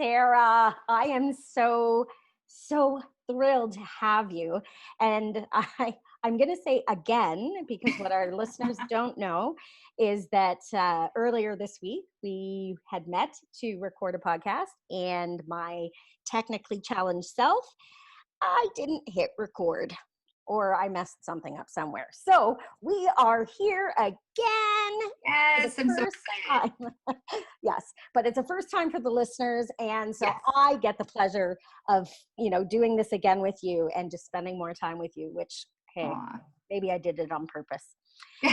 Sarah. I am so thrilled to have you. And I'm going to say again, because what our listeners don't know is that earlier this week we had met to record a podcast, and my technically challenged self, I didn't hit record, or I messed something up somewhere. So we are here again for the Yes, I'm so first excited. time. Yes, but it's a first time for the listeners. And so Yes. I get the pleasure of, doing this again with you and just spending more time with you, which, hey, Aw. maybe I did it on purpose. We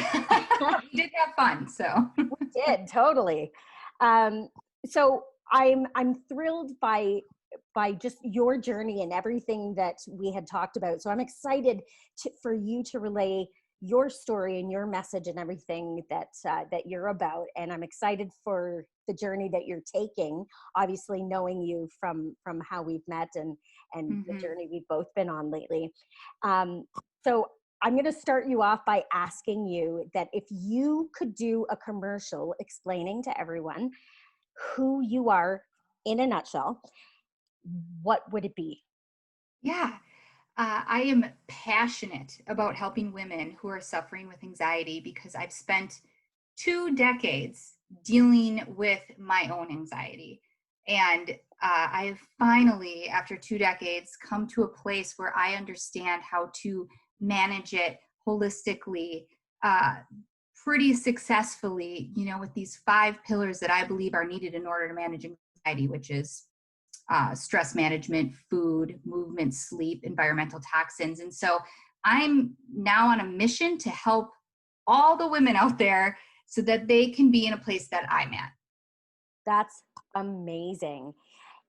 did have fun, so. Did totally. So I'm thrilled by just your journey and everything that we had talked about. So I'm excited for you to relay your story and your message and everything that you're about. And I'm excited for the journey that you're taking. Obviously, knowing you from how we've met and the Mhm. journey we've both been on lately. So I'm going to start you off by asking you that if you could do a commercial explaining to everyone who you are in a nutshell, what would it be? Yeah. I am passionate about helping women who are suffering with anxiety because I've spent 2 decades dealing with my own anxiety. And I've finally, after 2 decades, come to a place where I understand how to manage it holistically, uh, pretty successfully, with these 5 pillars that I believe are needed in order to manage anxiety, which is stress management, food, movement, sleep, environmental toxins. And so I'm now on a mission to help all the women out there so that they can be in a place that I'm at. That's amazing.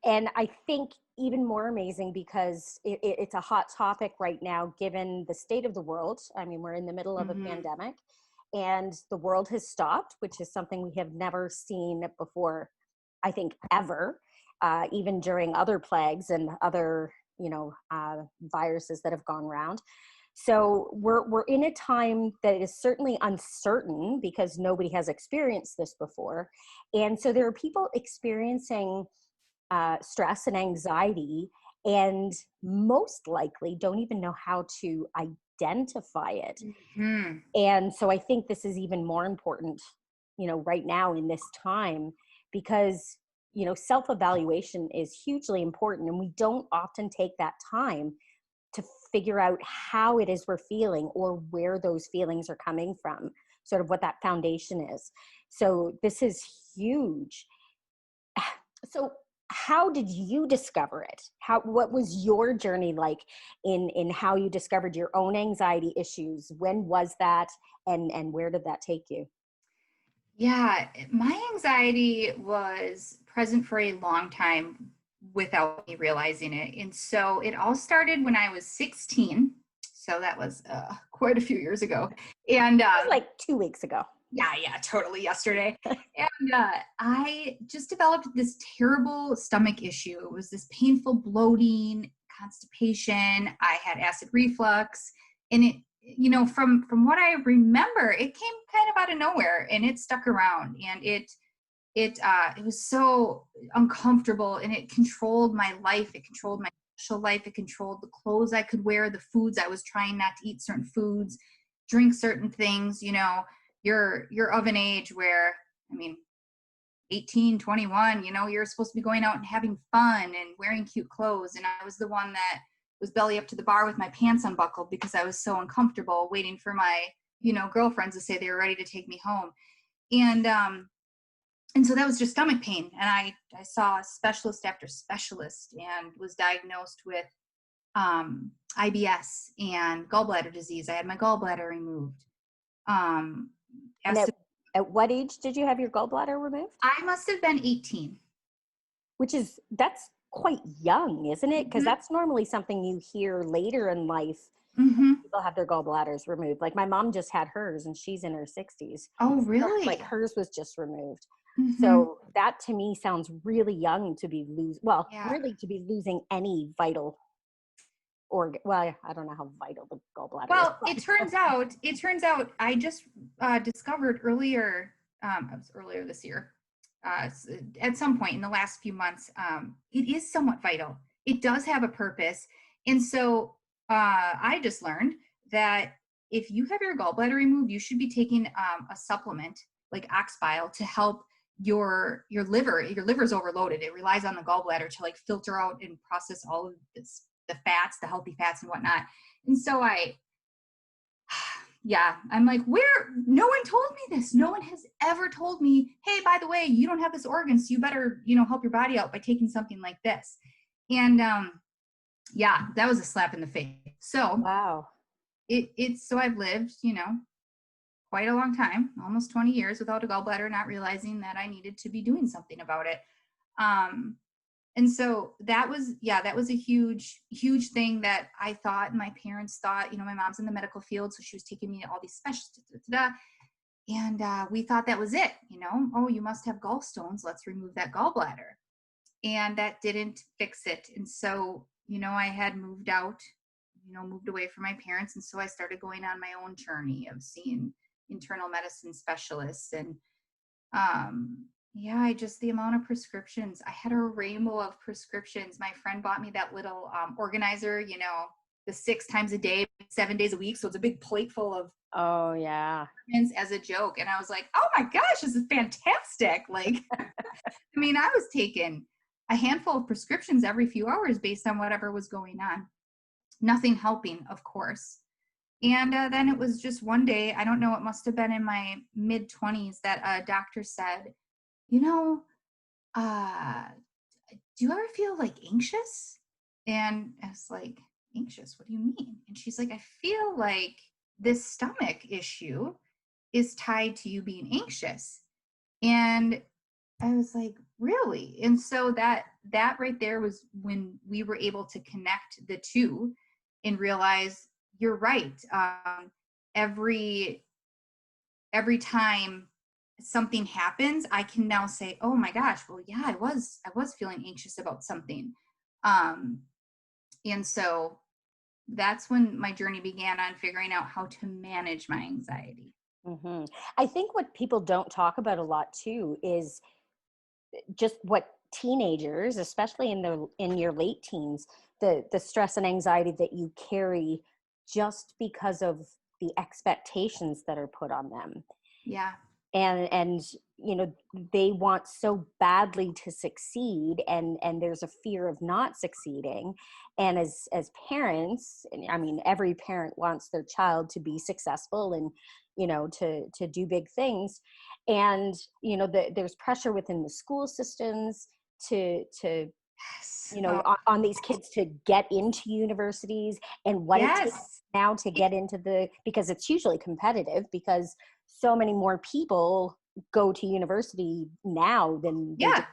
And I think even more amazing because it's a hot topic right now, given the state of the world. I mean, we're in the middle of a Mm-hmm. pandemic and the world has stopped, which is something we have never seen before, I think, ever, even during other plagues and other, viruses that have gone around. So we're in a time that is certainly uncertain because nobody has experienced this before. And so there are people experiencing stress and anxiety, and most likely don't even know how to identify it. Hmm. And so I think this is even more important, right now in this time, because, self-evaluation is hugely important. And we don't often take that time to figure out how it is we're feeling or where those feelings are coming from, sort of what that foundation is. So this is huge. So how did you discover it? What was your journey like in how you discovered your own anxiety issues? When was that, and where did that take you? Yeah, my anxiety was present for a long time without me realizing it. And so it all started when I was 16. So that was quite a few years ago. And It was like 2 weeks ago. yeah, totally yesterday. And I just developed this terrible stomach issue. It was this painful bloating, constipation. I had acid reflux, and it, from what I remember, it came kind of out of nowhere, and it stuck around, and it was so uncomfortable, and it controlled my life. It controlled my social life. It controlled the clothes I could wear, the foods I was trying not to eat certain foods, drink certain things. You're of an age where, I mean, 18, 21, you're supposed to be going out and having fun and wearing cute clothes. And I was the one that was belly up to the bar with my pants unbuckled because I was so uncomfortable waiting for my, girlfriends to say they were ready to take me home. And so that was just stomach pain. And I saw specialist after specialist and was diagnosed with IBS and gallbladder disease. I had my gallbladder removed. Um, And asked at what age did you have your gallbladder removed? I must have been 18. That's quite young, isn't it? Because Mhm. that's normally something you hear later in life. Mhm. People have their gallbladders removed. Like my mom just had hers and she's in her 60s. Oh, Like really? hers was just removed. Mhm. So that to me sounds really young to be Yeah. really to be losing any vital organ. Well, I don't know how vital the gallbladder is, Well, but it turns out I just discovered earlier, it was earlier this year, at some point in the last few months, it is somewhat vital. It does have a purpose. And so I just learned that if you have your gallbladder removed, you should be taking a supplement like ox bile to help your liver. Your liver's overloaded. It relies on the gallbladder to like filter out and process all of this, the fats, the healthy fats and whatnot. And so yeah, I'm like, no one told me this. No one has ever told me, hey, by the way, you don't have this organ, so you better, help your body out by taking something like this. And yeah, that was a slap in the face. So Wow. so I've lived, quite a long time, almost 20 years without a gallbladder, not realizing that I needed to be doing something about it. And so that was a huge, huge thing that I thought, my parents thought, my mom's in the medical field, so she was taking me to all these specialists, and we thought that was it, oh, you must have gallstones, let's remove that gallbladder. And that didn't fix it. And so, I had moved out, moved away from my parents. And so I started going on my own journey of seeing internal medicine specialists. And yeah, the amount of prescriptions, I had a rainbow of prescriptions. My friend bought me that little organizer, the 6 times a day, 7 days a week. So it's a big plate full of Oh yeah. as a joke. And I was like, oh my gosh, this is fantastic. Like, I mean, I was taking a handful of prescriptions every few hours based on whatever was going on. Nothing helping, of course. And then it was just one day, I don't know, it must have been in my mid-20s, that a doctor said, do you ever feel like anxious? And I was like, anxious? What do you mean? And she's like, I feel like this stomach issue is tied to you being anxious. And I was like, really? And so that right there was when we were able to connect the two and realize, you're right. Every time something happens, I can now say, oh my gosh, well, yeah, I was feeling anxious about something. And so that's when my journey began on figuring out how to manage my anxiety. Mm-hmm. I think what people don't talk about a lot too is just what teenagers, especially in your late teens, the stress and anxiety that you carry just because of the expectations that are put on them. Yeah. And they want so badly to succeed, and there's a fear of not succeeding. And as parents, I mean, every parent wants their child to be successful and to do big things. And there's pressure within the school systems to Yes. on these kids to get into universities, and what it takes now to get into because it's usually competitive, because so many more people go to university now than they did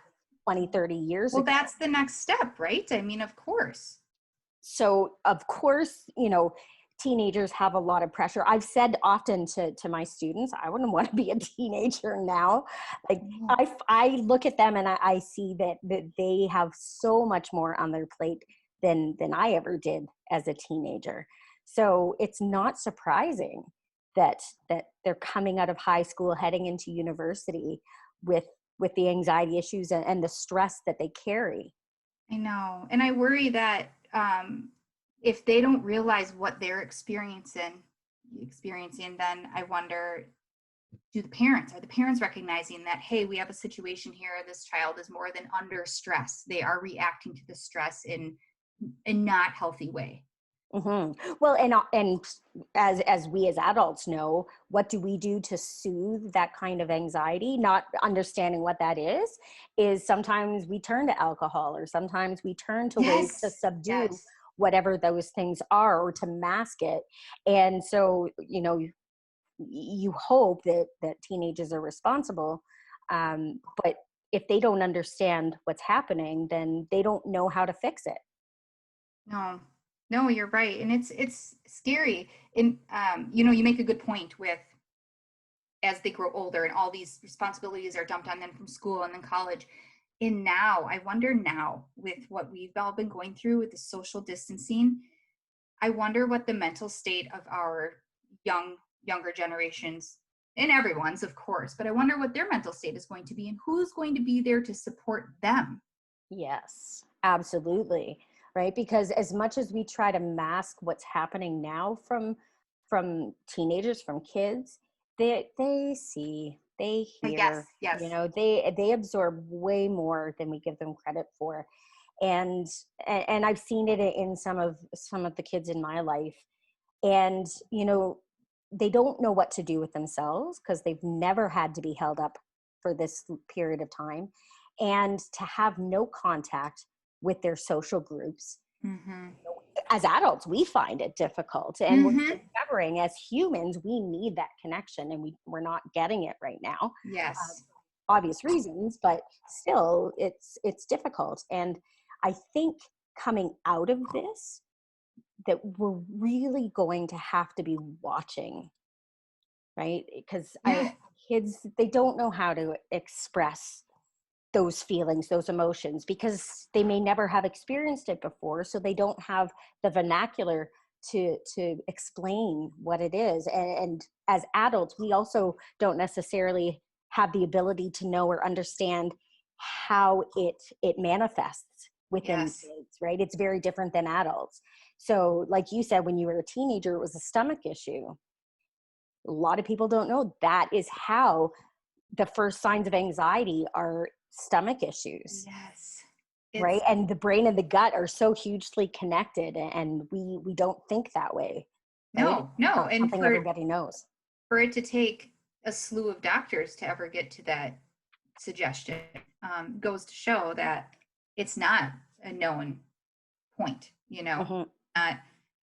20, 30 years ago. Well, that's the next step, right? I mean, of course. So of course, teenagers have a lot of pressure. I've said often to my students, I wouldn't want to be a teenager now. Like, I look at them and I see that they have so much more on their plate than I ever did as a teenager. So it's not surprising that they're coming out of high school, heading into university with the anxiety issues and the stress that they carry. I know. And I worry that if they don't realize what they're experiencing, then I wonder, are the parents recognizing that, hey, we have a situation here, this child is more than under stress. They are reacting to the stress in a not healthy way. Mm-hmm. Well, and as we as adults know, what do we do to soothe that kind of anxiety? Not understanding what that is sometimes we turn to alcohol, or sometimes we turn to ways to subdue whatever those things are, or to mask it. And so, you hope that teenagers are responsible, but if they don't understand what's happening, then they don't know how to fix it. No, you're right. And it's scary. And, you make a good point with, as they grow older and all these responsibilities are dumped on them from school and then college. And now, I wonder now, with what we've all been going through with the social distancing, I wonder what the mental state of our younger generations and everyone's, of course, but I wonder what their mental state is going to be and who's going to be there to support them. Yes, absolutely. Right. Because as much as we try to mask what's happening now from teenagers, from kids, they see, they Yes, hear, yes. they absorb way more than we give them credit for. And and I've seen it in some of the kids in my life. And they don't know what to do with themselves because they've never had to be held up for this period of time, and to have no contact with their social groups. Mm-hmm. As adults, we find it difficult, and we're Mm-hmm. discovering as humans we need that connection, and we're not getting it right now. Yes. Obvious reasons, but still it's difficult. And I think coming out of this, that we're really going to have to be watching, right? Because I Yeah. kids, they don't know how to express those feelings, those emotions, because they may never have experienced it before, so they don't have the vernacular to explain what it is. And as adults, we also don't necessarily have the ability to know or understand how it manifests within Yes. kids, right? It's very different than adults. So like you said, when you were a teenager, it was a stomach issue. A lot of people don't know that is how the first signs of anxiety are stomach issues, Yes. right? It's And the brain and the gut are so hugely connected, and we don't think that way, right? no, It's no. not And something everybody knows. for it to take a slew of doctors to ever get to that suggestion, goes to show that it's not a known point, you know. Hmm.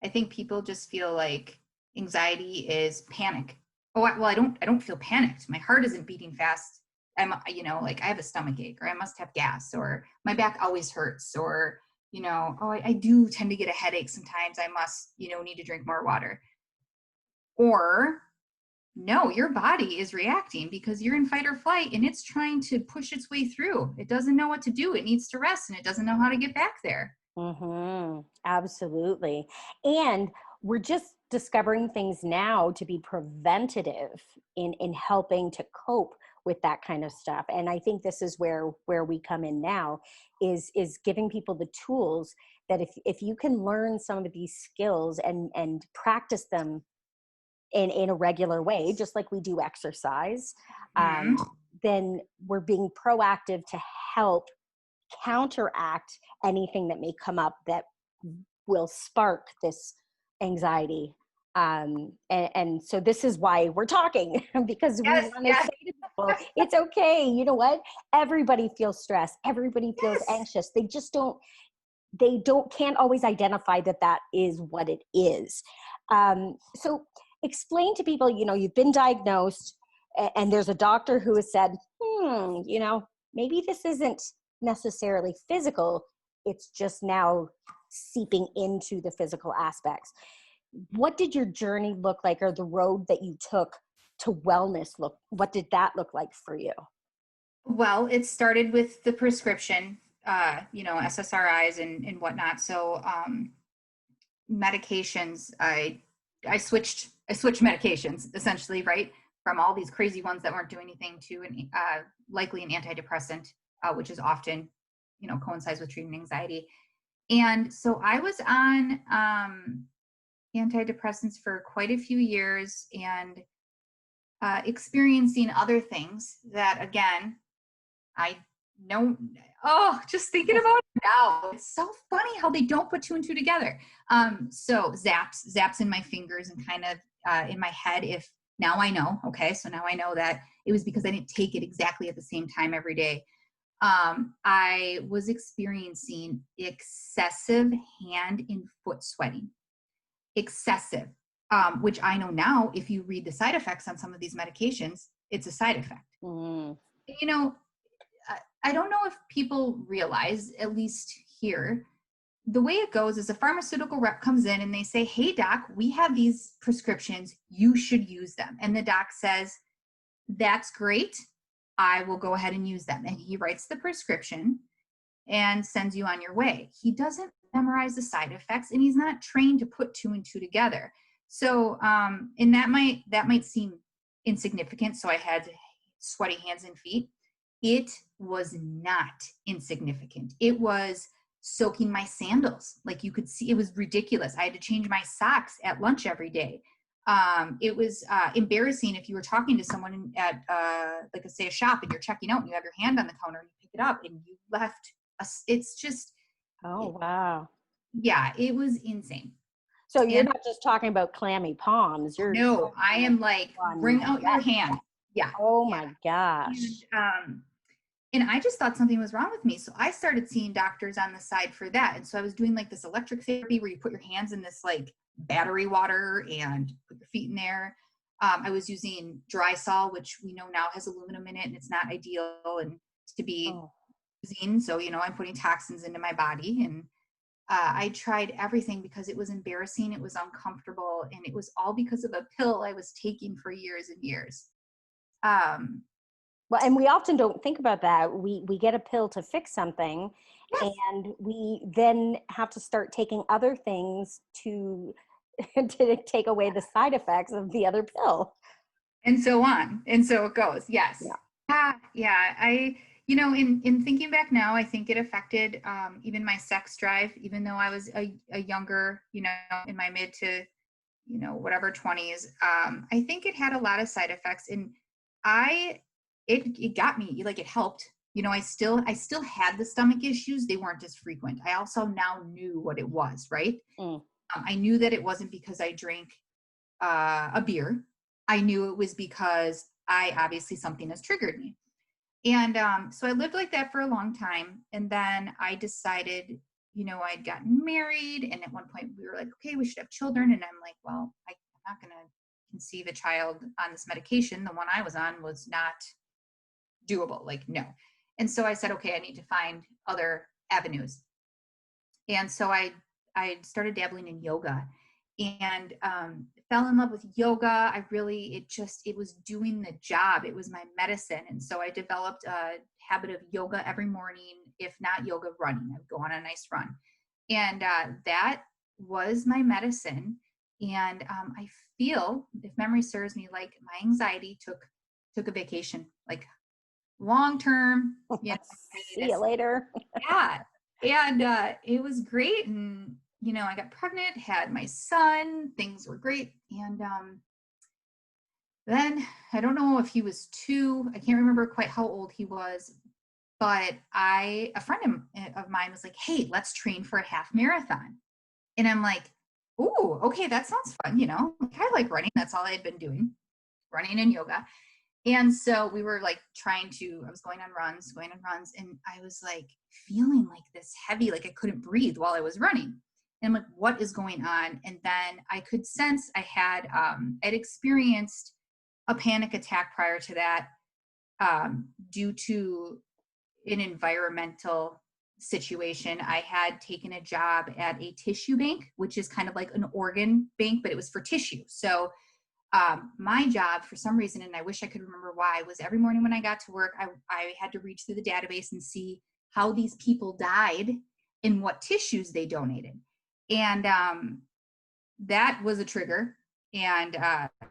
I think people just feel like anxiety is panic. Oh, well, I don't feel panicked. My heart isn't beating fast. Like I have a stomach ache, or I must have gas, or my back always hurts, or, oh, I do tend to get a headache sometimes. I must, need to drink more water. Or no, your body is reacting because you're in fight or flight and it's trying to push its way through. It doesn't know what to do. It needs to rest and it doesn't know how to get back there. Absolutely. And we're just discovering things now to be preventative in helping to cope with that kind of stuff. And I think this is where we come in now, is giving people the tools that if you can learn some of these skills and practice them in a regular way, just like we do exercise, Hmm. um, then we're being proactive to help counteract anything that may come up that will spark this anxiety. And so this is why we're talking, because we Yes, want to yes, say to people, it's okay. You know what? Everybody feels stressed. Everybody feels yes. anxious. They can't always identify that is what it is. So explain to people, you've been diagnosed, and there's a doctor who has said, maybe this isn't necessarily physical. It's just now seeping into the physical aspects. What did your journey look like, or the road that you took to wellness what did that look like for you? Well, it started with the prescription, SSRIs and whatnot. So medications, I switched medications essentially, right? From all these crazy ones that weren't doing anything to likely an antidepressant, which is often, coincides with treating anxiety. And so I was on antidepressants for quite a few years, and experiencing other things that, again, I know. Oh, just thinking about it now, it's so funny how they don't put two and two together. So zaps in my fingers and kind of in my head. If now I know, okay, so now I know that it was because I didn't take it exactly at the same time every day. I was experiencing excessive hand and foot sweating, excessive, which I know now, if you read the side effects on some of these medications, it's a side effect. Mm, You know, I don't know if people realize, at least here, the way it goes is a pharmaceutical rep comes in and they say, hey, doc, we have these prescriptions. You should use them. And the doc says, that's great. I will go ahead and use them. And he writes the prescription and sends you on your way. He doesn't memorize the side effects, and he's not trained to put two and two together. So, and that might seem insignificant. So I had sweaty hands and feet. It was not insignificant. It was soaking my sandals. Like you could see, it was ridiculous. I had to change my socks at lunch every day. It was embarrassing if you were talking to someone at like say a shop and you're checking out and you have your hand on the counter and you pick it up and you left it's just wow. yeah, it was insane. So you're not just talking about clammy palms. No, I am like, bring out your hand. Yeah. Oh my gosh. And I just thought something was wrong with me. So I started seeing doctors on the side for that. And so I was doing like this electric therapy where you put your hands in this like battery water and put your feet in there. I was using dry sol, which we know now has aluminum in it and it's not ideal and to be using. So, I'm putting toxins into my body, and I tried everything because it was embarrassing. It was uncomfortable. And it was all because of a pill I was taking for years and years. Well, and we often don't think about that. We get a pill to fix something, yes. And we then have to start taking other things to take away the side effects of the other pill. And so on. And so it goes. Yes. Yeah. I, in thinking back now, I think it affected even my sex drive, even though I was a younger, in my mid to, whatever 20s. I think it had a lot of side effects, and it got me, like, it helped. I still had the stomach issues. They weren't as frequent. I also now knew what it was, right? I knew that it wasn't because I drank a beer. I knew it was because obviously something has triggered me. And so I lived like that for a long time. And then I decided, I'd gotten married. And at one point we were like, okay, we should have children. And I'm like, well, I'm not going to conceive a child on this medication. The one I was on was not doable. Like, no. And so I said, okay, I need to find other avenues. And so I started dabbling in yoga and fell in love with yoga. It was doing the job. It was my medicine. And so I developed a habit of yoga every morning, if not yoga, running. I would go on a nice run. And that was my medicine. And I feel, if memory serves me, like my anxiety took a vacation, like long term. See you later. Yeah. And it was great. And, I got pregnant, had my son, things were great. And then I don't know if he was 2, I can't remember quite how old he was, but a friend of mine was like, hey, let's train for a half marathon. And I'm like, ooh, okay, that sounds fun. I like running. That's all I had been doing, running and yoga. And so we were like I was going on runs, and I was like feeling like this heavy, like I couldn't breathe while I was running. And I'm like, what is going on? And then I could sense I'd experienced a panic attack prior to that due to an environmental situation. I had taken a job at a tissue bank, which is kind of like an organ bank, but it was for tissue. So my job, for some reason, and I wish I could remember why, was every morning when I got to work, I had to reach through the database and see how these people died and what tissues they donated. And that was a trigger. And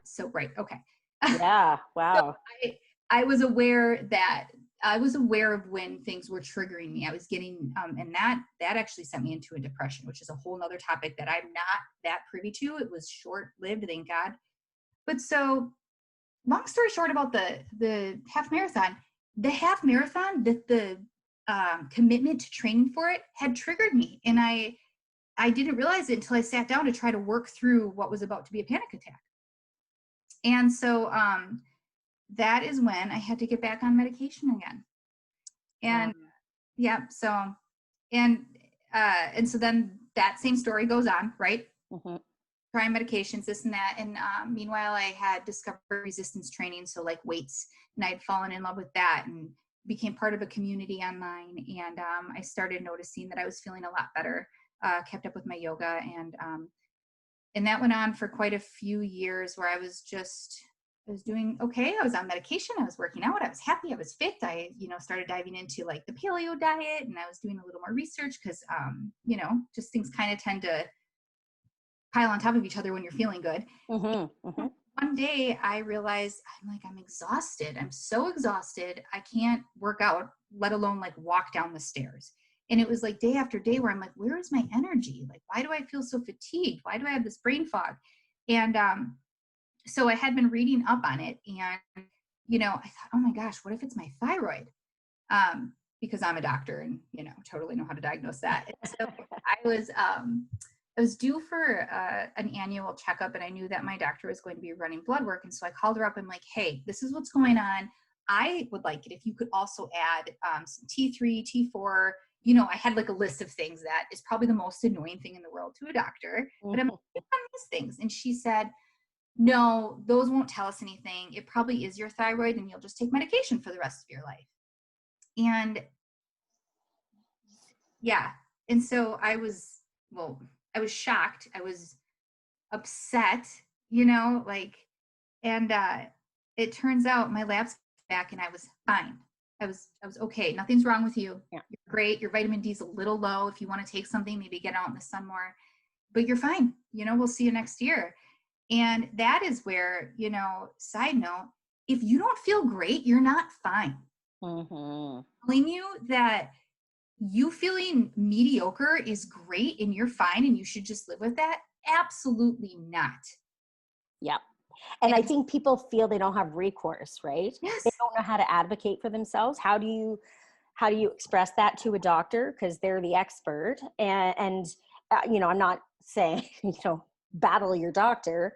so, right. Okay. Yeah. Wow. So I was aware of when things were triggering me. I was getting, and that actually sent me into a depression, which is a whole nother topic that I'm not that privy to. It was short-lived, thank God. But so, long story short about the half marathon, the commitment to training for it had triggered me. And I didn't realize it until I sat down to try to work through what was about to be a panic attack. And so that is when I had to get back on medication again. And and so then that same story goes on, right? Mm-hmm. Trying medications, this and that. And meanwhile, I had discovered resistance training, so like weights, and I'd fallen in love with that and became part of a community online. And I started noticing that I was feeling a lot better, kept up with my yoga. And that went on for quite a few years where I was doing okay. I was on medication. I was working out. I was happy. I was fit. I, started diving into like the paleo diet, and I was doing a little more research because, just things kind of tend to pile on top of each other when you're feeling good. Mm-hmm. Mm-hmm. one day I realized I'm exhausted. I'm so exhausted. I can't work out, let alone like walk down the stairs. And it was like day after day where I'm like, where is my energy? Like, why do I feel so fatigued? Why do I have this brain fog? And so I had been reading up on it, and I thought, oh my gosh, what if it's my thyroid? Because I'm a doctor and totally know how to diagnose that. And so I was due for an annual checkup, and I knew that my doctor was going to be running blood work. And so I called her up. I'm like, hey, this is what's going on. I would like it if you could also add some T3, T4. I had like a list of things that is probably the most annoying thing in the world to a doctor, but I'm like, on these things. And she said, no, those won't tell us anything. It probably is your thyroid, and you'll just take medication for the rest of your life. And yeah. And so I was shocked. I was upset, and it turns out my labs back and I was fine. I was okay. Nothing's wrong with you. Yeah. You're great. Your vitamin D is a little low. If you want to take something, maybe get out in the sun more, but you're fine. We'll see you next year. And that is where, side note, if you don't feel great, you're not fine. Mm-hmm. Telling you that you feeling mediocre is great and you're fine and you should just live with that? Absolutely not. Yep. And I think people feel they don't have recourse, right? Yes. They don't know how to advocate for themselves. How do you express that to a doctor? Because they're the expert. And I'm not saying, battle your doctor.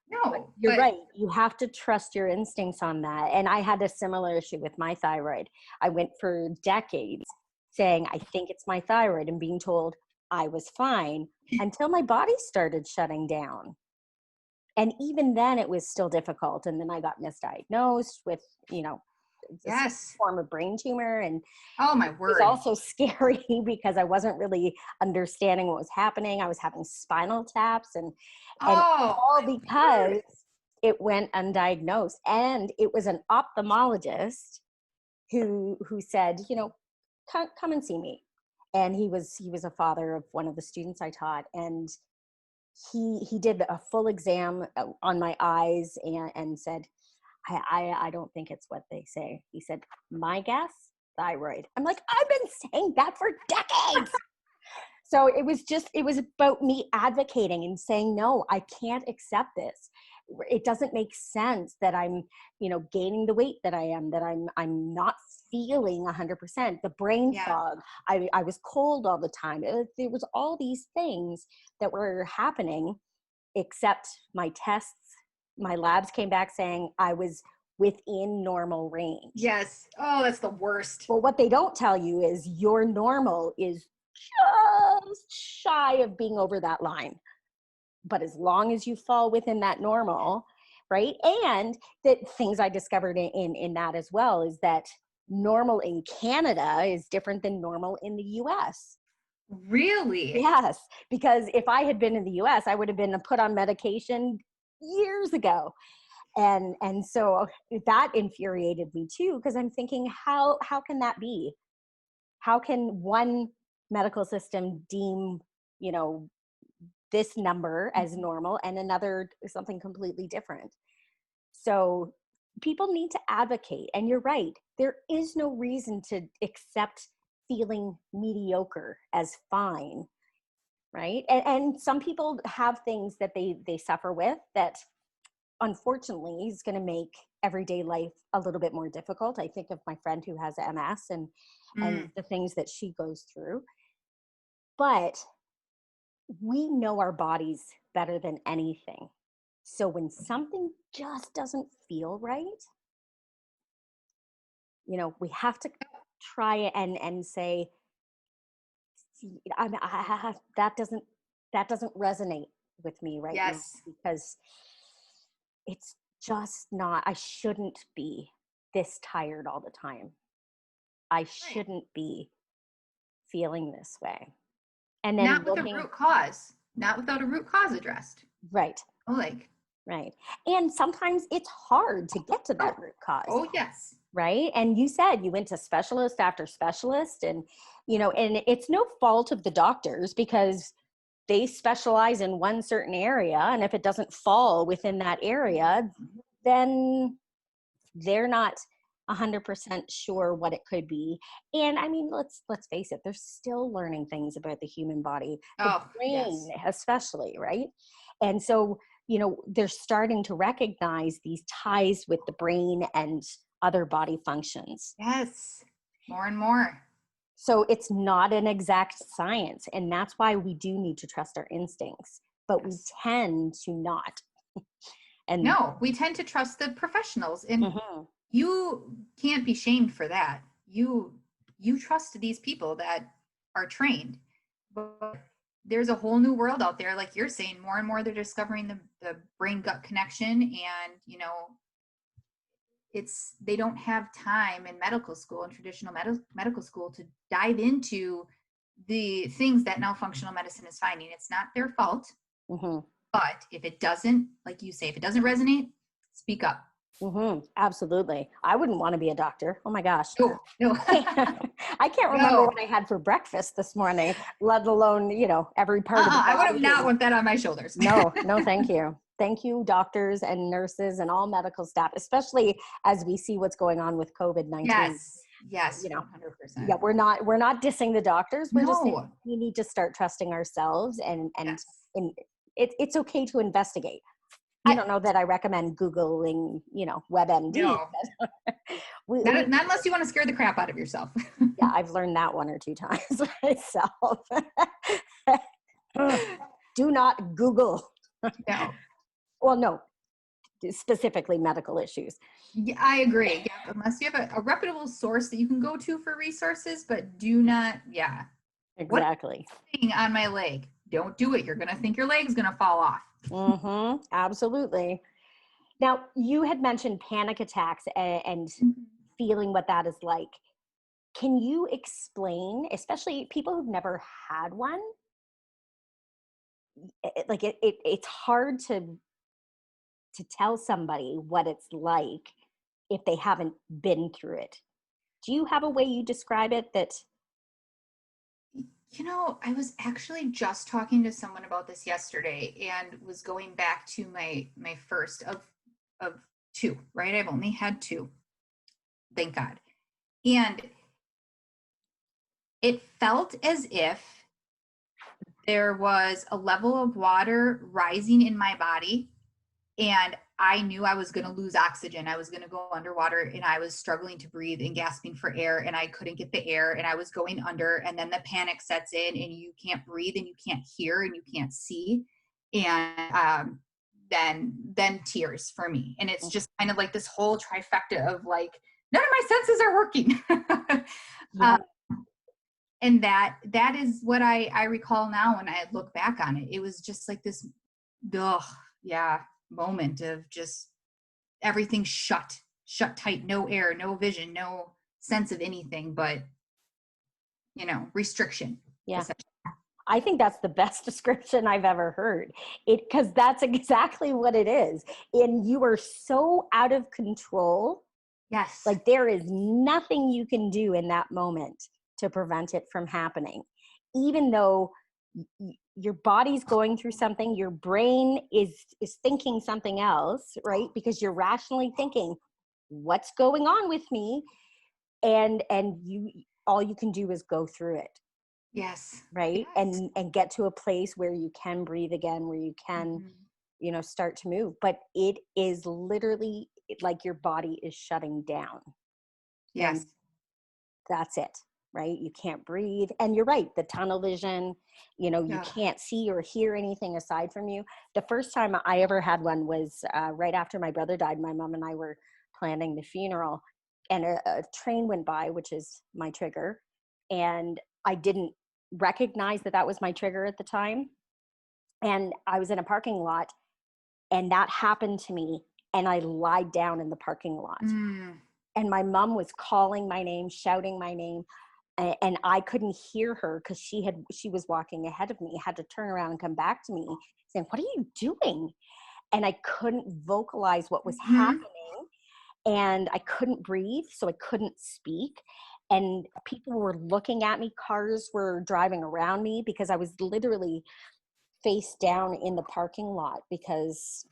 No, You're right. You have to trust your instincts on that. And I had a similar issue with my thyroid. I went for decades saying, I think it's my thyroid, and being told I was fine until my body started shutting down. And even then it was still difficult. And then I got misdiagnosed with, yes, form of brain tumor. And oh my it word, was also scary because I wasn't really understanding what was happening. I was having spinal taps and all because it went undiagnosed. And it was an ophthalmologist who said, come and see me. And he was a father of one of the students I taught, and he did a full exam on my eyes and said, I don't think it's what they say. He said, my guess, thyroid. I'm like, I've been saying that for decades. So it was about me advocating and saying, no, I can't accept this. It doesn't make sense that I'm, gaining the weight that I am, that I'm not feeling 100%, the brain fog. I was cold all the time. There was all these things that were happening, except my tests, my labs came back saying I was within normal range. Yes. Oh, that's the worst. Well, what they don't tell you is your normal is just shy of being over that line. But as long as you fall within that normal, right? And that things I discovered in that as well is that normal in Canada is different than normal in the US. Really? Yes, because if I had been in the US, I would have been put on medication years ago. And so that infuriated me too, because I'm thinking, how can that be? How can one medical system deem, this number as normal and another something completely different? So people need to advocate. And you're right, there is no reason to accept feeling mediocre as fine, right? And some people have things that they suffer with that unfortunately is going to make everyday life a little bit more difficult. I think of my friend who has MS and the things that she goes through. But we know our bodies better than anything. So when something just doesn't feel right, we have to try and say, that doesn't resonate with me right now, because it's just not. I shouldn't be this tired all the time. I shouldn't be feeling this way. And then not with a root cause, not without a root cause addressed. Right. Right. And sometimes it's hard to get to that root cause. Oh, yes. Right. And you said you went to specialist after specialist, and, and it's no fault of the doctors, because they specialize in one certain area, and if it doesn't fall within that area, then they're not 100% sure what it could be. And I mean, let's face it, they're still learning things about the human body, the Oh, brain yes. especially, right? And so, they're starting to recognize these ties with the brain and other body functions. Yes. More and more. So it's not an exact science, and that's why we do need to trust our instincts, but we Yes. tend to not. And No, we tend to trust the professionals, and mhm, you can't be shamed for that. You trust these people that are trained. But there's a whole new world out there, like you're saying, more and more they're discovering the brain gut connection, and they don't have time in medical school and traditional medical school to dive into the things that now functional medicine is finding. It's not their fault, mhm, but if it doesn't, like you say, if it doesn't resonate, speak up. mhm, absolutely. I wouldn't want to be a doctor. Oh my gosh. No, no. I can't remember No. what I had for breakfast this morning, let alone, every part of the I would have not body. want that on my shoulders. No, no, thank you. Thank you, doctors and nurses and all medical staff, especially as we see what's going on with COVID-19. Yes, yes, You know, 100%. yeah, we're not dissing the doctors. We're just saying No. we need to start trusting ourselves, and Yes. it's okay to investigate. I Yeah. don't know that I recommend Googling, WebMD, No. but we Not unless you want to scare the crap out of yourself. yeah, I've learned that one or two times myself. Do not Google. No. Well, no, specifically medical issues. Yeah, I agree. Yeah, unless you have a reputable source that you can go to for resources, but do not, yeah. What Exactly. thing on my leg? Don't do it. You're going to think your leg's going to fall off. Absolutely. Now, you had mentioned panic attacks and Mhm. feeling what that is like. Can you explain, especially people who've never had one, it's hard to tell somebody what it's like if they haven't been through it. Do you have a way you describe it that I was actually just talking to someone about this yesterday and was going back to my first of two, right? I've only had two, thank God. And it felt as if there was a level of water rising in my body, and I knew I was going to lose oxygen. I was going to go underwater, and I was struggling to breathe and gasping for air, and I couldn't get the air, and I was going under, and then the panic sets in, and you can't breathe, and you can't hear, and you can't see, and then tears for me. And it's just kind of like this whole trifecta of like, none of my senses are working. yeah, And that is what I recall now when I look back on it. It was just like this, ugh, yeah, moment of just everything shut tight, no air, no vision, no sense of anything but restriction. yeah. I think that's the best description I've ever heard. Because that's exactly what it is. And you are so out of control. Yes. Like there is nothing you can do in that moment to prevent it from happening. Even though your body's going through something, your brain is thinking something else, right? Because you're rationally thinking, what's going on with me? And you all you can do is go through it, Yes. right? Yes. And get to a place where you can breathe again, where you can Mhm. start to move. But it is literally like your body is shutting down, and Yes. that's it, right? You can't breathe, and you're right, the tunnel vision, you Yeah. can't see or hear anything aside from you. The first time I ever had one was right after my brother died. My mom and I were planning the funeral, and a train went by, which is my trigger, and I didn't recognize that was my trigger at the time. And I was in a parking lot, and that happened to me, and I lied down in the parking lot. Mm. And my mom was calling my name, shouting my name, and I couldn't hear her because she was walking ahead of me, had to turn around and come back to me saying, "What are you doing?" And I couldn't vocalize what was Mhm. happening, and I couldn't breathe, so I couldn't speak. And people were looking at me, cars were driving around me because I was literally face down in the parking lot because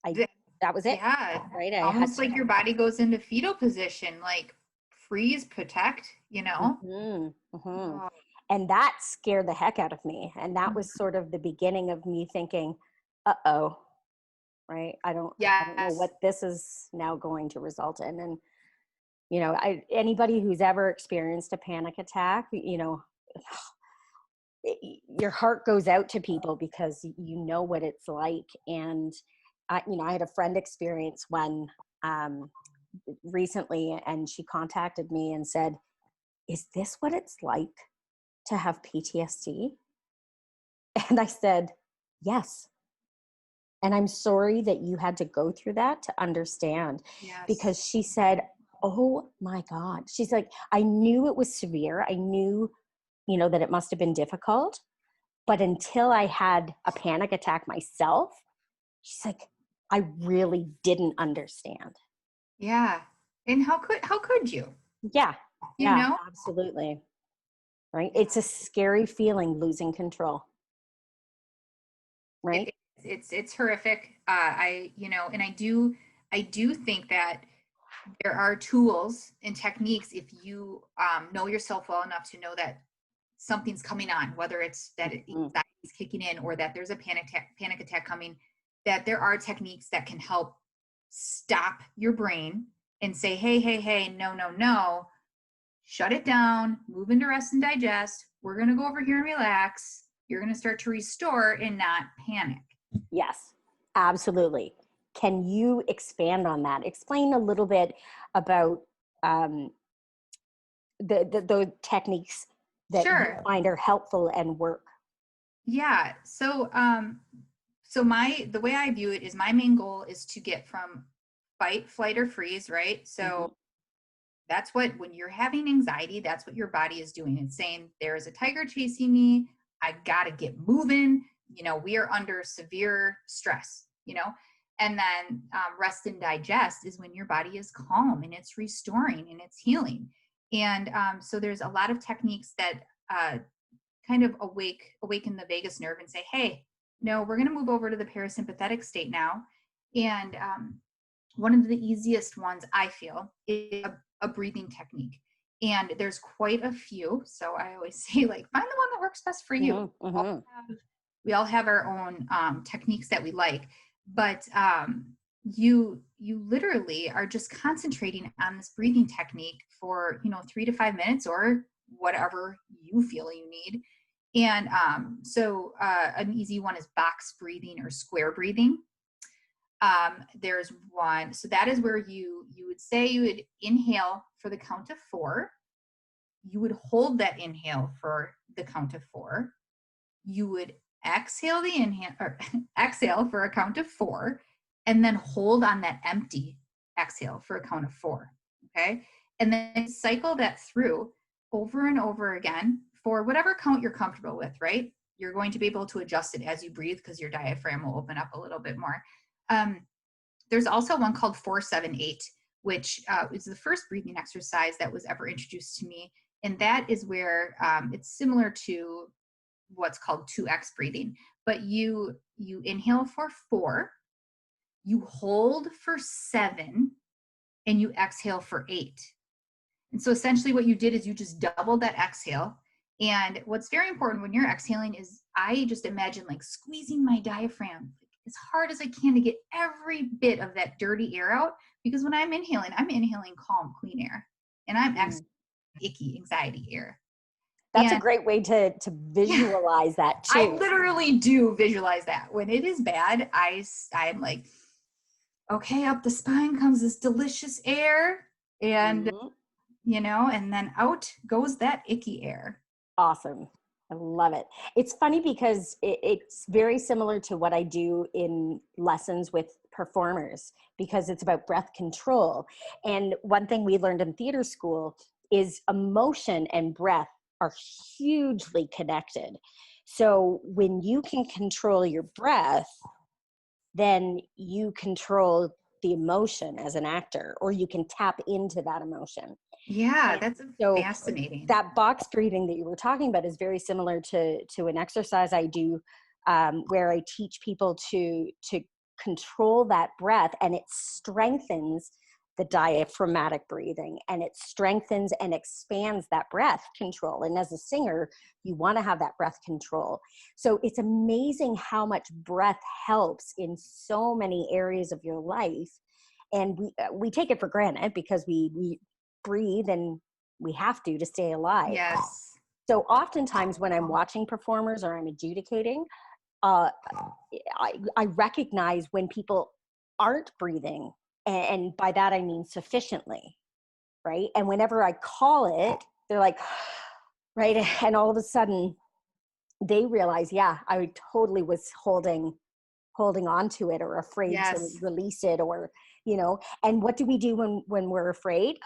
Th- that was it, Yeah. right? I had Almost to. like your body goes into fetal position, like freeze, protect, you know? Hmm. Hmm. Oh, And that scared the heck out of me. And that was sort of the beginning of me thinking, uh-oh, right? I don't know yes. what this is now going to result in. And, anybody who's ever experienced a panic attack, your heart goes out to people because you know what it's like. And I had a friend experience one recently, and she contacted me and said, is this what it's like to have PTSD? And I said, yes. And I'm sorry that you had to go through that to understand. Yes. Because she said, oh my God, she's like, I knew it was severe, I knew that it must have been difficult. But until I had a panic attack myself, she's like, I really didn't understand. Yeah. And how could you? Yeah, You yeah, know? absolutely. Right. Yeah. It's a scary feeling, losing control. Right. It's horrific. And I do think that there are tools and techniques if you know yourself well enough to know that something's coming on, whether it's that Mhm. anxiety is kicking in or that there's a panic attack coming, that there are techniques that can help stop your brain and say, hey, hey, hey, no, no, no, shut it down, move into rest and digest. We're going to go over here and relax. You're going to start to restore and not panic. Yes, absolutely. Can you expand on that? Explain a little bit about um, the techniques that you Sure. find are helpful and work. Yeah. So the way I view it is my main goal is to get from fight, flight, or freeze, right? Mm-hmm. So that's what, when you're having anxiety, that's what your body is doing. It's saying, there is a tiger chasing me. I got to get moving. We are under severe stress, and then rest and digest is when your body is calm and it's restoring and it's healing. And so there's a lot of techniques that kind of awaken the vagus nerve and say, hey, no, we're going to move over to the parasympathetic state now. And one of the easiest ones I feel is a breathing technique. And there's quite a few. So I always say, like, find the one that works best for you. Mm-hmm. Mm-hmm. We all have our own techniques that we like, but you literally are just concentrating on this breathing technique for 3 to 5 minutes or whatever you feel you need. And so an easy one is box breathing or square breathing. There's one, so that is where you would say you would inhale for the count of 4. You would hold that inhale for the count of 4. You would exhale the inhale or exhale for a count of 4, and then hold on that empty exhale for a count of 4. Okay, and then cycle that through over and over again for whatever count you're comfortable with. Right, you're going to be able to adjust it as you breathe because your diaphragm will open up a little bit more. There's also one called 478, which is the first breathing exercise that was ever introduced to me. And that is where it's similar to what's called 2x breathing. But you inhale for 4, you hold for 7, and you exhale for 8. And so essentially what you did is you just doubled that exhale. And what's very important when you're exhaling is I just imagine like squeezing my diaphragm as hard as I can to get every bit of that dirty air out. Because when I'm inhaling calm, clean air. And I'm exhaling icky anxiety air. That's a And great way to yeah, visualize that I too. literally do visualize that. When it is bad, I'm like, okay, up the spine comes this delicious air. And Mhm. and then out goes that icky air. Awesome. I love it. It's funny because it's very similar to what I do in lessons with performers because it's about breath control. And one thing we learned in theater school is emotion and breath are hugely connected. So when you can control your breath, then you control the emotion as an actor, or you can tap into that emotion. Yeah, And that's so fascinating. that box breathing that you were talking about is very similar to an exercise I do where I teach people to control that breath, and it strengthens the diaphragmatic breathing, and it strengthens and expands that breath control. And as a singer, you want to have that breath control. So it's amazing how much breath helps in so many areas of your life. And we take it for granted because we breathe and we have to stay alive. Yes. So oftentimes when I'm watching performers or I'm adjudicating, I recognize when people aren't breathing, and by that I mean sufficiently, right? And whenever I call it, they're like, right? And all of a sudden they realize, yeah, I totally was holding on to it or afraid to Yes. release it, or, and what do we do when we're afraid?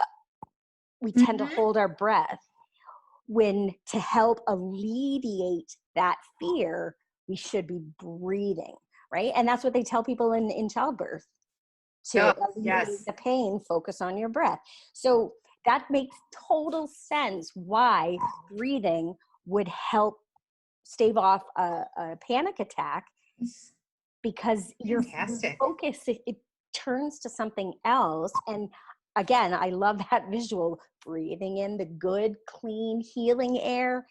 We tend to hold our breath. When to help alleviate that fear, we should be breathing, right? And that's what they tell people in childbirth. To alleviate the pain, focus on your breath. So that makes total sense why breathing would help stave off a panic attack, because your focus, it turns to something else. And again, I love that visual, breathing in the good, clean, healing air,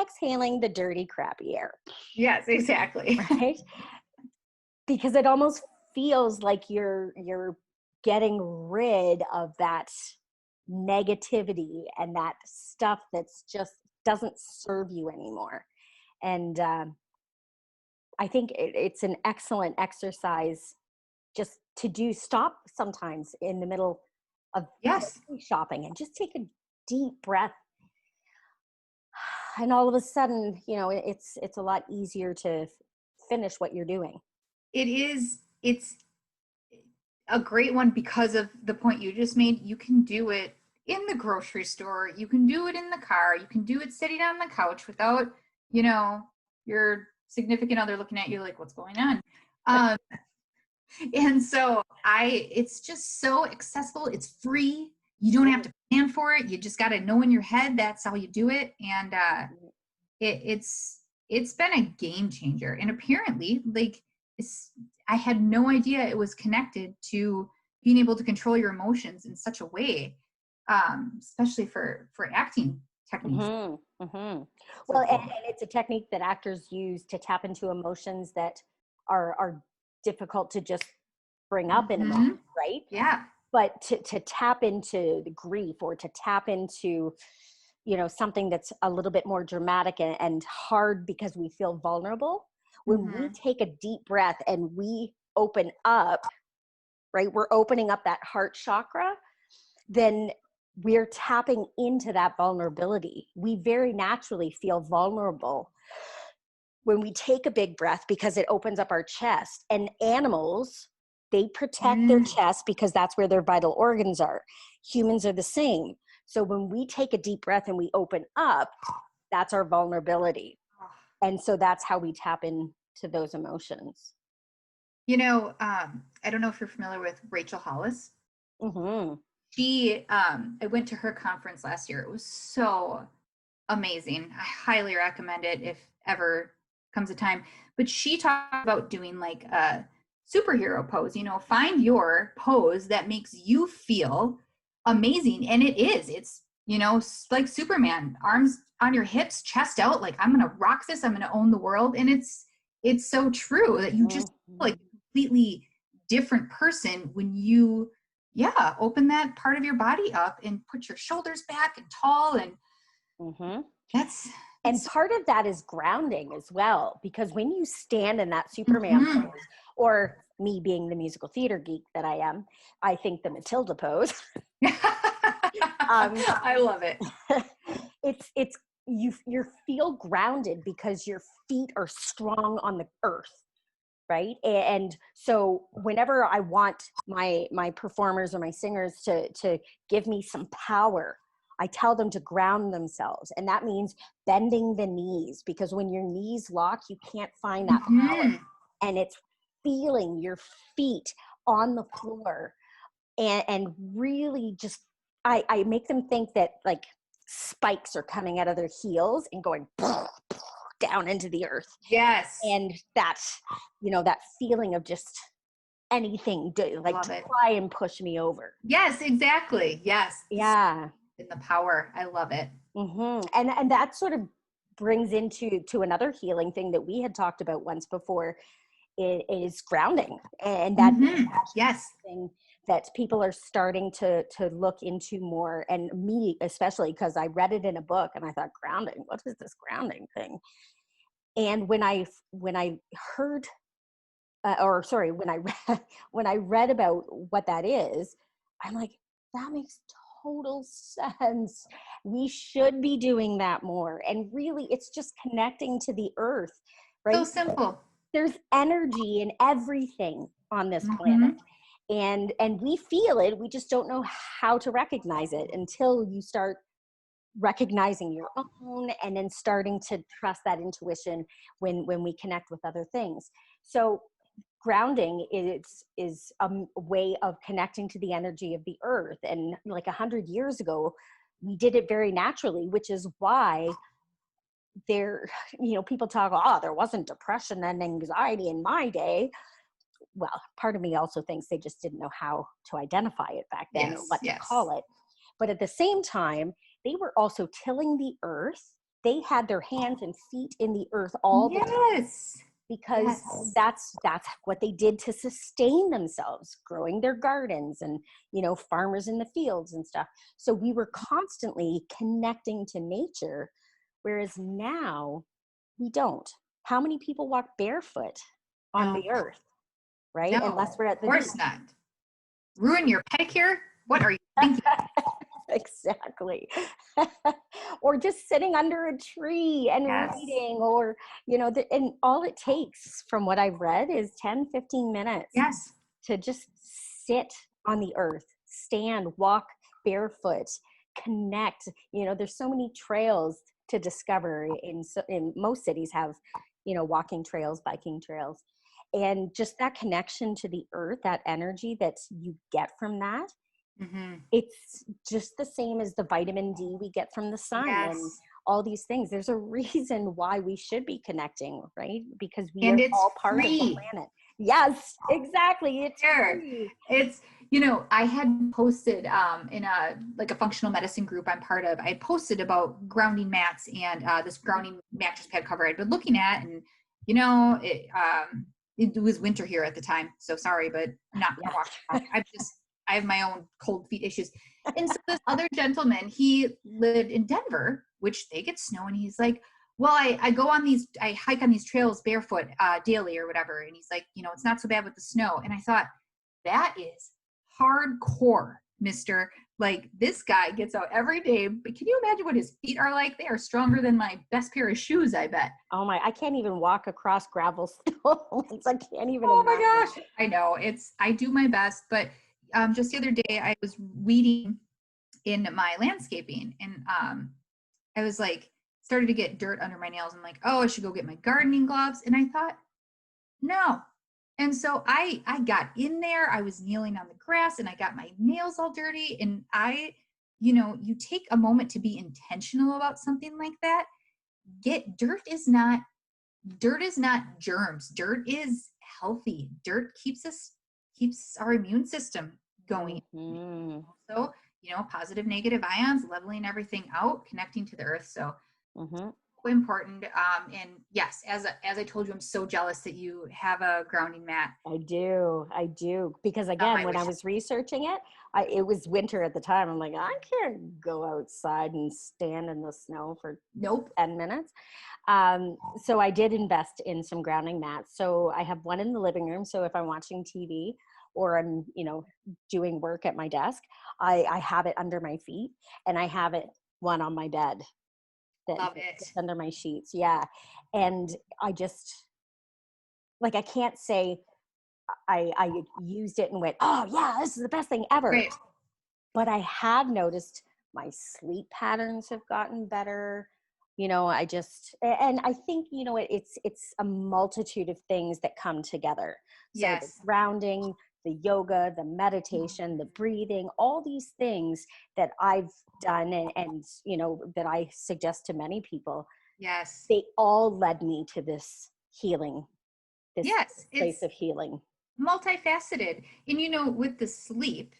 exhaling the dirty, crappy air. Yes, exactly. Right? Because it almost feels like you're getting rid of that negativity and that stuff that's just doesn't serve you anymore. And I think it's an excellent exercise just to do. Stop sometimes in the middle of shopping and just take a deep breath. And all of a sudden, it's a lot easier to finish what you're doing. It is. It's a great one because of the point you just made. You can do it in the grocery store. You can do it in the car. You can do it sitting on the couch without, your significant other looking at you like, what's going on? And so it's just so accessible. It's free. You don't have to plan for it. You just got to know in your head that's how you do it. And it's been a game changer. And apparently, I had no idea it was connected to being able to control your emotions in such a way, especially for acting techniques. Mm-hmm, mm-hmm. Well, and it's a technique that actors use to tap into emotions that are difficult to just bring up in a moment, right? Yeah. But to tap into the grief, or to tap into, something that's a little bit more dramatic and hard because we feel vulnerable, when we take a deep breath and we open up, right? We're opening up that heart chakra, then we're tapping into that vulnerability. We very naturally feel vulnerable when we take a big breath because it opens up our chest. And animals, they protect their chest because that's where their vital organs are. Humans are the same. So when we take a deep breath and we open up, that's our vulnerability. And so that's how we tap into those emotions. I don't know if you're familiar with Rachel Hollis. Mm-hmm. I went to her conference last year. It was so amazing. I highly recommend it if ever comes a time. But she talked about doing like a superhero pose, find your pose that makes you feel amazing. And it's, like Superman, arms on your hips, chest out, like I'm going to rock this. I'm going to own the world. And it's so true that you just feel like a completely different person when you open that part of your body up and put your shoulders back and tall. And and part of that is grounding as well, because when you stand in that Superman pose, or me being the musical theater geek that I am, I think the Matilda pose. I love it. You feel grounded because your feet are strong on the earth. Right. And so whenever I want my performers or my singers to give me some power, I tell them to ground themselves. And that means bending the knees, because when your knees lock, you can't find that power. And it's feeling your feet on the floor, and really just, I make them think that like spikes are coming out of their heels and going, down into the earth. Yes. And that, that feeling of just anything like to try and push me over. Yes, exactly. Yes. Yeah. In the power. I love it. Mm-hmm. And that sort of brings into another healing thing that we had talked about once before, is grounding. And that yes, thing that people are starting to look into more, and me especially, because I read it in a book and I thought, grounding, what is this grounding thing? And when I heard when I read about what that is, I'm like, that makes total sense. We should be doing that more. And really, it's just connecting to the earth, right? So simple. There's energy in everything on this planet. And we feel it. We just don't know how to recognize it until you start recognizing your own, and then starting to trust that intuition when we connect with other things. So grounding is a way of connecting to the energy of the earth. And like 100 years ago, we did it very naturally, which is why people talk, there wasn't depression and anxiety in my day. Well, part of me also thinks they just didn't know how to identify it back then, or what to call it. But at the same time, they were also tilling the earth. They had their hands and feet in the earth all the time, because that's what they did to sustain themselves, growing their gardens and, farmers in the fields and stuff. So we were constantly connecting to nature, whereas now we don't. How many people walk barefoot on the earth, right? No, unless we're at the of course beach. not. Ruin your pedicure? What are you thinking? Exactly. Or just sitting under a tree and reading, or, and all it takes, from what I've read, is 10-15 minutes to just sit on the earth, stand, walk barefoot, connect. There's so many trails to discover. In most cities have, walking trails, biking trails, and just that connection to the earth, that energy that you get from that. It's just the same as the vitamin D we get from the sun and all these things. There's a reason why we should be connecting, right? Because we are all part of the planet. Yes, exactly. It's free. It's, I had posted in a functional medicine group I'm part of, I had posted about grounding mats and this grounding mattress pad cover I'd been looking at, and it was winter here at the time, so sorry, but not gonna walk. I have my own cold feet issues. And so this other gentleman, he lived in Denver, which they get snow. And he's like, well, I hike on these trails barefoot daily or whatever. And he's like, it's not so bad with the snow. And I thought, that is hardcore, mister. Like, this guy gets out every day. But can you imagine what his feet are like? They are stronger than my best pair of shoes, I bet. Oh my, I can't even walk across gravel stones. I can't even imagine. My gosh. I know. I do my best, but just the other day I was weeding in my landscaping, and I was like, started to get dirt under my nails. I'm like, I should go get my gardening gloves. And I thought, no. And so I got in there, I was kneeling on the grass, and I got my nails all dirty. And you take a moment to be intentional about something like that. Dirt is not germs. Dirt is healthy. Dirt keeps our immune system going. So, positive, negative ions, leveling everything out, connecting to the earth. So important. And yes, as I told you, I'm so jealous that you have a grounding mat. I do. Because again, when I was researching it, it was winter at the time. I'm like, I can't go outside and stand in the snow for 10 minutes. So I did invest in some grounding mats. So I have one in the living room. So if I'm watching TV or I'm, doing work at my desk, I have it under my feet, and I have one on my bed. Love it. Under my sheets. Yeah. And I just, like, I can't say I used it and went, oh yeah, this is the best thing ever. Right. But I have noticed my sleep patterns have gotten better. And I think, it's a multitude of things that come together. So the grounding, the yoga, the meditation, the breathing, all these things that I've done and that I suggest to many people, Yes. they all led me to this healing, this Yes. place It's of healing. multifaceted. And, with the sleep,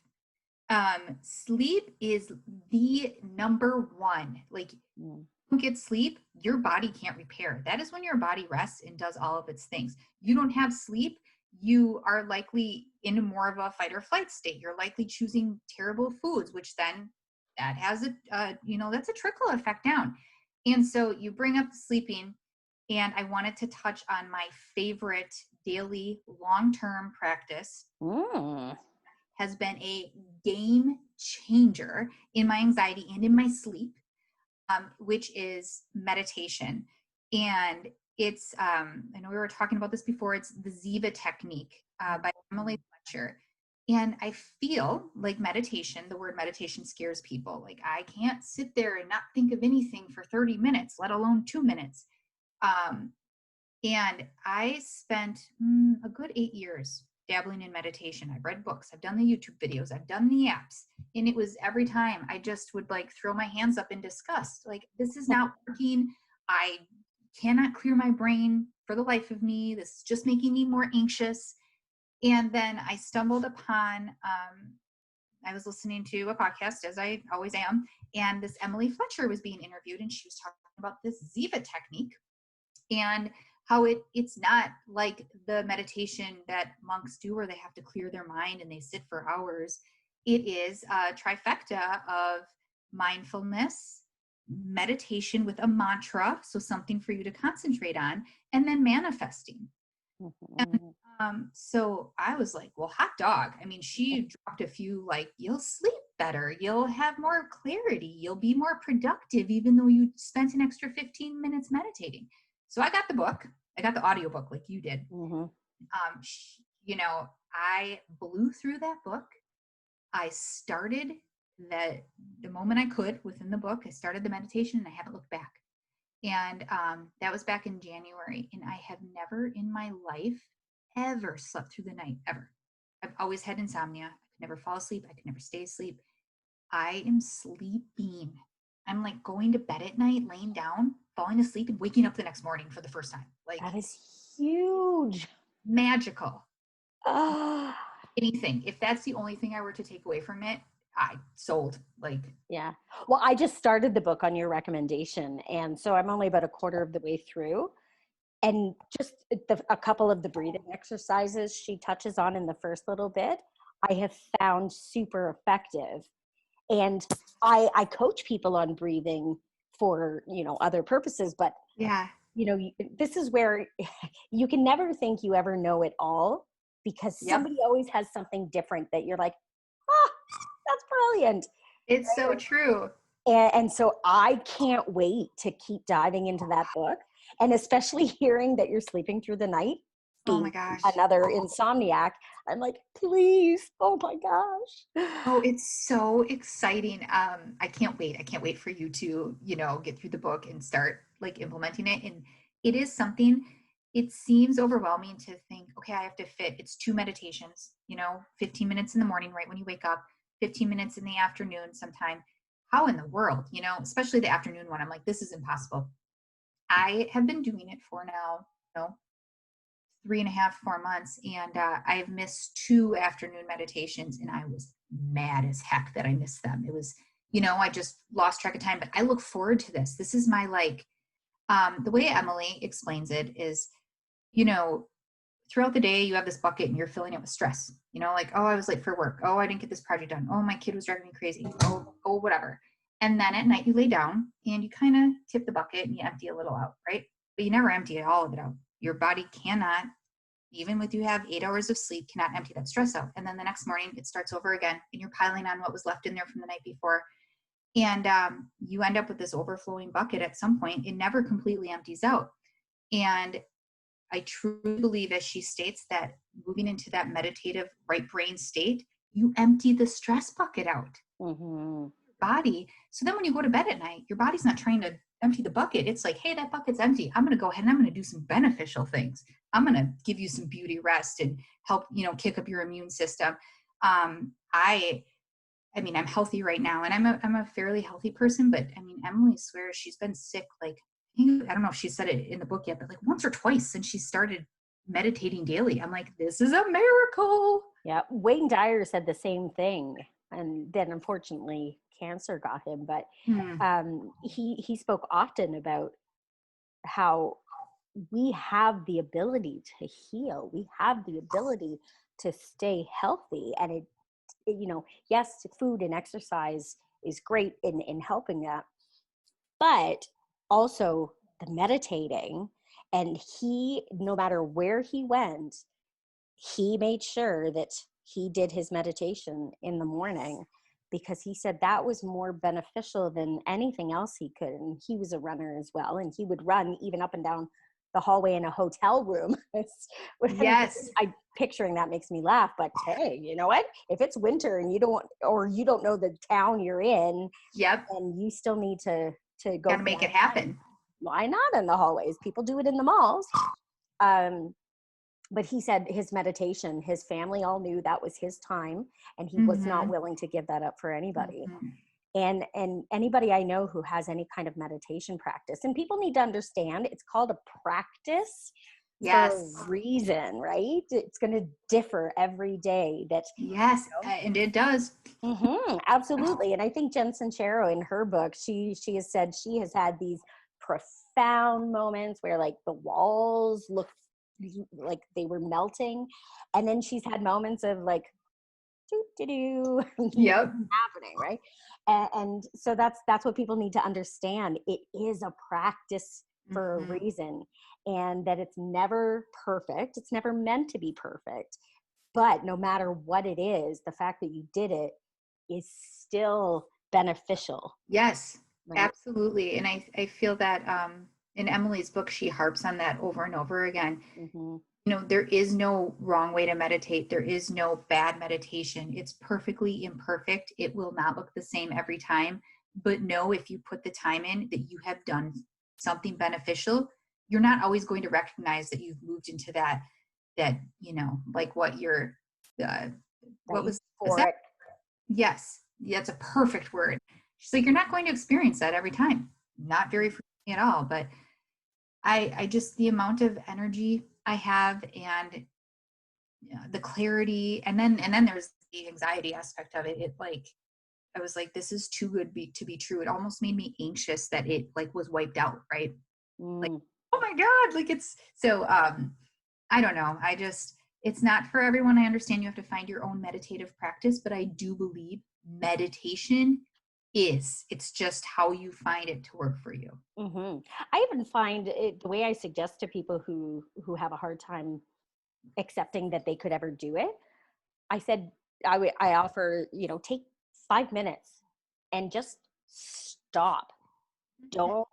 sleep is the number one. Like, Mm. you don't get sleep, your body can't repair. That is when your body rests and does all of its things. You don't have sleep, you are likely in more of a fight or flight state. You're likely choosing terrible foods, which then that has that's a trickle effect down. And so you bring up the sleeping, and I wanted to touch on my favorite daily long-term practice. Mm. Has been a game changer in my anxiety and in my sleep, which is meditation. And it's, I know we were talking about this before, it's the Ziva technique by Emily Fletcher. And I feel like meditation, the word meditation scares people. Like, I can't sit there and not think of anything for 30 minutes, let alone 2 minutes. And I spent a good 8 years dabbling in meditation. I've read books, I've done the YouTube videos, I've done the apps. And it was every time I just would like throw my hands up in disgust. Like, this is not working. I cannot clear my brain for the life of me. This is just making me more anxious. And then I stumbled upon, I was listening to a podcast, as I always am, and this Emily Fletcher was being interviewed, and she was talking about this Ziva technique and how it's not like the meditation that monks do where they have to clear their mind and they sit for hours. It is a trifecta of mindfulness, meditation with a mantra, so something for you to concentrate on, and then manifesting. And Mhm. so I was like, well, hot dog. I mean, she dropped a few, like, you'll sleep better, you'll have more clarity, you'll be more productive, even though you spent an extra 15 minutes meditating. So I got the book. I got the audiobook like you did. Mhm. I blew through that book. I started the moment I could within the book. I started the meditation and I haven't looked back. And that was back in January. And I have never in my life ever slept through the night, ever. I've always had insomnia. I could never fall asleep. I could never stay asleep. I am sleeping. I'm like going to bed at night, laying down, falling asleep, and waking up the next morning for the first time. Like, That is huge. magical. Ah. Anything. If that's the only thing I were to take away from it, I sold. Like, Yeah. Well, I just started the book on your recommendation. And so I'm only about a quarter of the way through. And just a couple of the breathing exercises she touches on in the first little bit, I have found super effective. And I coach people on breathing for, other purposes. But, yeah. this is where you can never think you ever know it all, because Yep. somebody always has something different that you're like, ah, that's brilliant. It's so true. And so I can't wait to keep diving into that book. And especially hearing that you're sleeping through the night, Oh my being gosh. another insomniac, I'm like, please, oh my gosh. Oh, it's so exciting. I can't wait. I can't wait for you to, get through the book and start like implementing it. And it is something, it seems overwhelming to think, okay, I have to fit, it's 2 meditations, 15 minutes in the morning, right when you wake up, 15 minutes in the afternoon sometime. How in the world, especially the afternoon one, I'm like, this is impossible. I have been doing it for now, 3.5, 4 months, and I've missed 2 afternoon meditations, and I was mad as heck that I missed them. It was, I just lost track of time, but I look forward to this. This is my the way Emily explains it is, throughout the day you have this bucket and you're filling it with stress. Like, oh, I was late for work. Oh, I didn't get this project done. Oh, my kid was driving me crazy. Oh, whatever. And then at night you lay down and you kind of tip the bucket and you empty a little out, right? But you never empty all of it out. Your body cannot, even with you have 8 hours of sleep, cannot empty that stress out. And then the next morning it starts over again and you're piling on what was left in there from the night before. And you end up with this overflowing bucket at some point. It never completely empties out. And I truly believe, as she states, that moving into that meditative right brain state, you empty the stress bucket out. Mm-hmm. Body. So then when you go to bed at night, your body's not trying to empty the bucket. It's like, hey, that bucket's empty. I'm going to go ahead and I'm going to do some beneficial things. I'm going to give you some beauty rest and help, kick up your immune system. I mean, I'm healthy right now and I'm a fairly healthy person, but I mean, Emily swears she's been sick like I don't know if she said it in the book yet, but like once or twice since she started meditating daily. I'm like, this is a miracle. Yeah. Wayne Dyer said the same thing. And then unfortunately cancer got him. But Hmm. he spoke often about how we have the ability to heal. We have the ability to stay healthy. And yes, food and exercise is great in helping that, but also the meditating. And he, no matter where he went, he made sure that he did his meditation in the morning, because he said that was more beneficial than anything else he could. And he was a runner as well, and he would run even up and down the hallway in a hotel room. Yes. I picturing that makes me laugh, but hey, you know what? If it's winter and you don't know the town you're in, Yep. and you still need to go Got to for make that it happen. why not in the hallways? People do it in the malls. But he said his meditation, his family all knew that was his time, and he was not Mm-hmm. willing to give that up for anybody. Mm-hmm. And anybody I know who has any kind of meditation practice, and people need to understand it's called a practice for Yes. a reason, right? It's going to differ every day. Yes. And it does. Absolutely. And I think Jen Sincero in her book, she has said she has had these profound moments where like the walls look like they were melting, and then she's had moments of like doo doo doo Yep. happening, right? And so that's what people need to understand. It is a practice for a Mm-hmm. reason, and that it's never perfect. It's never meant to be perfect. But no matter what it is, the fact that you did it is still beneficial, Yes, right? absolutely. And I feel that in Emily's book, she harps on that over and over again. Mm-hmm. There is no wrong way to meditate. There is no bad meditation. It's perfectly imperfect. It will not look the same every time. But know if you put the time in that you have done something beneficial, you're not always going to recognize that you've moved into like what you're, That what was that? euphoric. Yes, that's a perfect word. She's like, you're not going to experience that every time. Not very frequently at all. But I just, the amount of energy I have and the clarity, and then there's the anxiety aspect of it. It like, I was like, this is too good to be true. It almost made me anxious that it like was wiped out, right? Like, Mm. oh my God, like it's so, I don't know. It's not for everyone. I understand you have to find your own meditative practice, but I do believe meditation it's just how you find it to work for you. Mm-hmm. I even find it, the way I suggest to people who have a hard time accepting that they could ever do it, I said I offer, take 5 minutes and just stop. Don't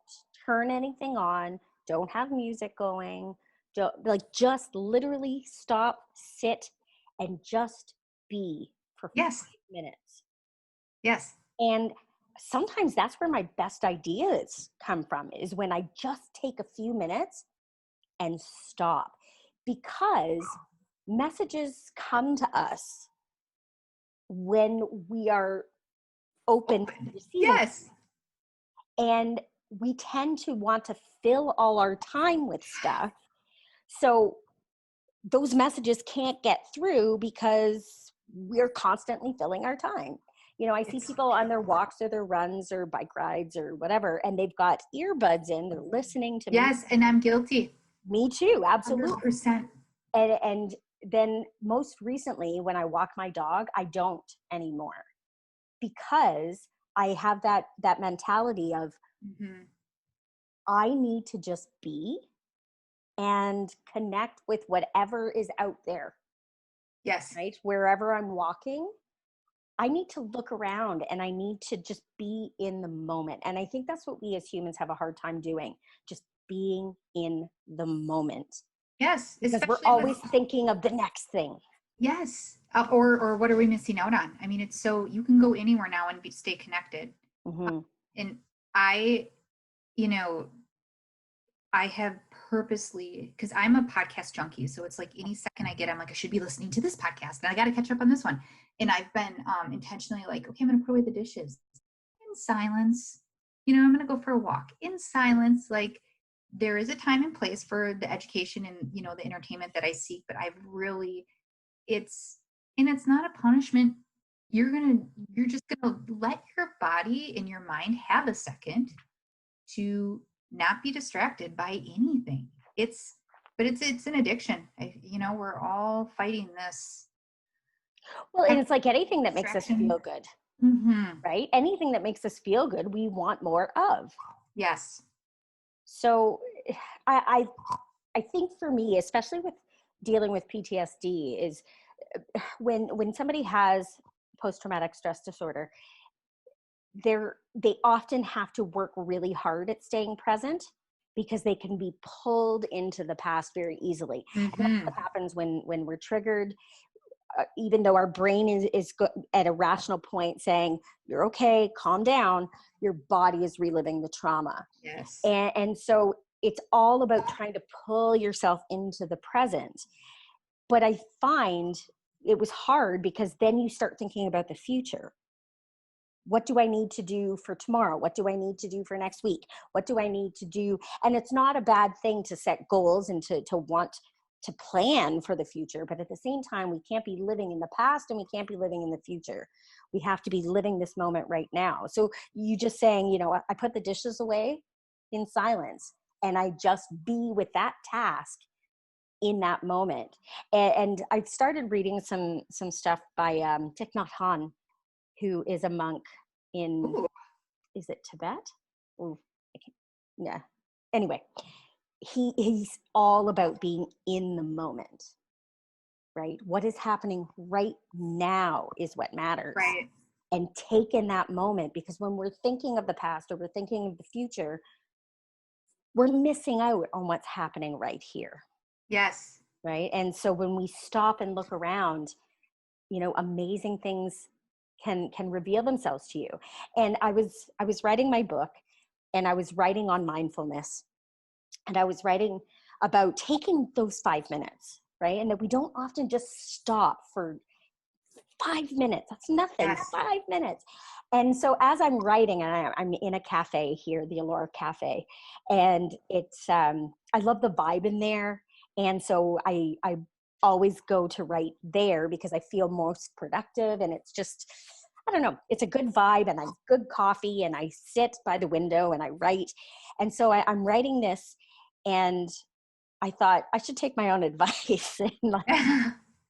turn anything on. Don't have music going. Don't, like, just literally stop, sit, and just be for Yes. 5 minutes. Yes. And sometimes that's where my best ideas come from, is when I just take a few minutes and stop, because messages come to us when we are open to receiving, Yes. and we tend to want to fill all our time with stuff, so those messages can't get through because we're constantly filling our time. I see It's people on their walks or their runs or bike rides or whatever, and they've got earbuds in, they're listening to music. yes, and I'm guilty. Me too, absolutely. 100%. And then most recently, when I walk my dog, I don't anymore, because I have that mentality of Mm-hmm. I need to just be and connect with whatever is out there, Yes. right? Wherever I'm walking, I need to look around and I need to just be in the moment. And I think that's what we as humans have a hard time doing, just being in the moment, Yes, because we're especially with always thinking of the next thing. yes. Or what are we missing out on? I mean, it's so you can go anywhere now and stay connected. Mm-hmm. And I, you know, I have purposely, because I'm a podcast junkie. So it's like any second I get, I'm like, I should be listening to this podcast and I got to catch up on this one. And I've been intentionally like, okay, I'm going to put away the dishes in silence. I'm going to go for a walk in silence. Like, there is a time and place for the education and, you know, the entertainment that I seek, but I've really, it's, and it's not a punishment. You're just gonna let your body and your mind have a second to not be distracted by anything. It's an addiction. You know, we're all fighting this Well, and it's like anything that makes us distraction. feel good, Mm-hmm. right? Anything that makes us feel good, we want more of. Yes. So I I think for me, especially with dealing with PTSD, is when somebody has post-traumatic stress disorder, they often have to work really hard at staying present because they can be pulled into the past very easily. And that's Mm-hmm. what happens when we're triggered. Even though our brain is at a rational point saying, you're okay, calm down, your body is reliving the trauma. Yes. And so it's all about trying to pull yourself into the present. But I find it was hard because then you start thinking about the future. What do I need to do for tomorrow? What do I need to do for next week? What do I need to do? And it's not a bad thing to set goals and to want to plan for the future. But at the same time, we can't be living in the past and we can't be living in the future. We have to be living this moment right now. So you just saying, you know, I put the dishes away in silence and I just be with that task in that moment. And I started reading some stuff by Thich Nhat Hanh, who is a monk in, Ooh. is it Tibet? Ooh, yeah. Anyway, he's all about being in the moment, right? What is happening right now is what matters. Right. And take in that moment, because when we're thinking of the past or we're thinking of the future, we're missing out on what's happening right here, Yes. right? And so when we stop and look around, you know, amazing things can reveal themselves to you. And I was writing my book, and I was writing on mindfulness, and I was writing about taking those 5 minutes, right? And that we don't often just stop for 5 minutes. That's nothing. Yes. 5 minutes. And so as I'm writing, and I'm in a cafe here, the Allure Cafe, and it's I love the vibe in there. And so I always go to write there because I feel most productive, and it's just, I don't know, it's a good vibe, and I have good coffee, and I sit by the window and I write. And so I'm writing this, and I thought I should take my own advice and like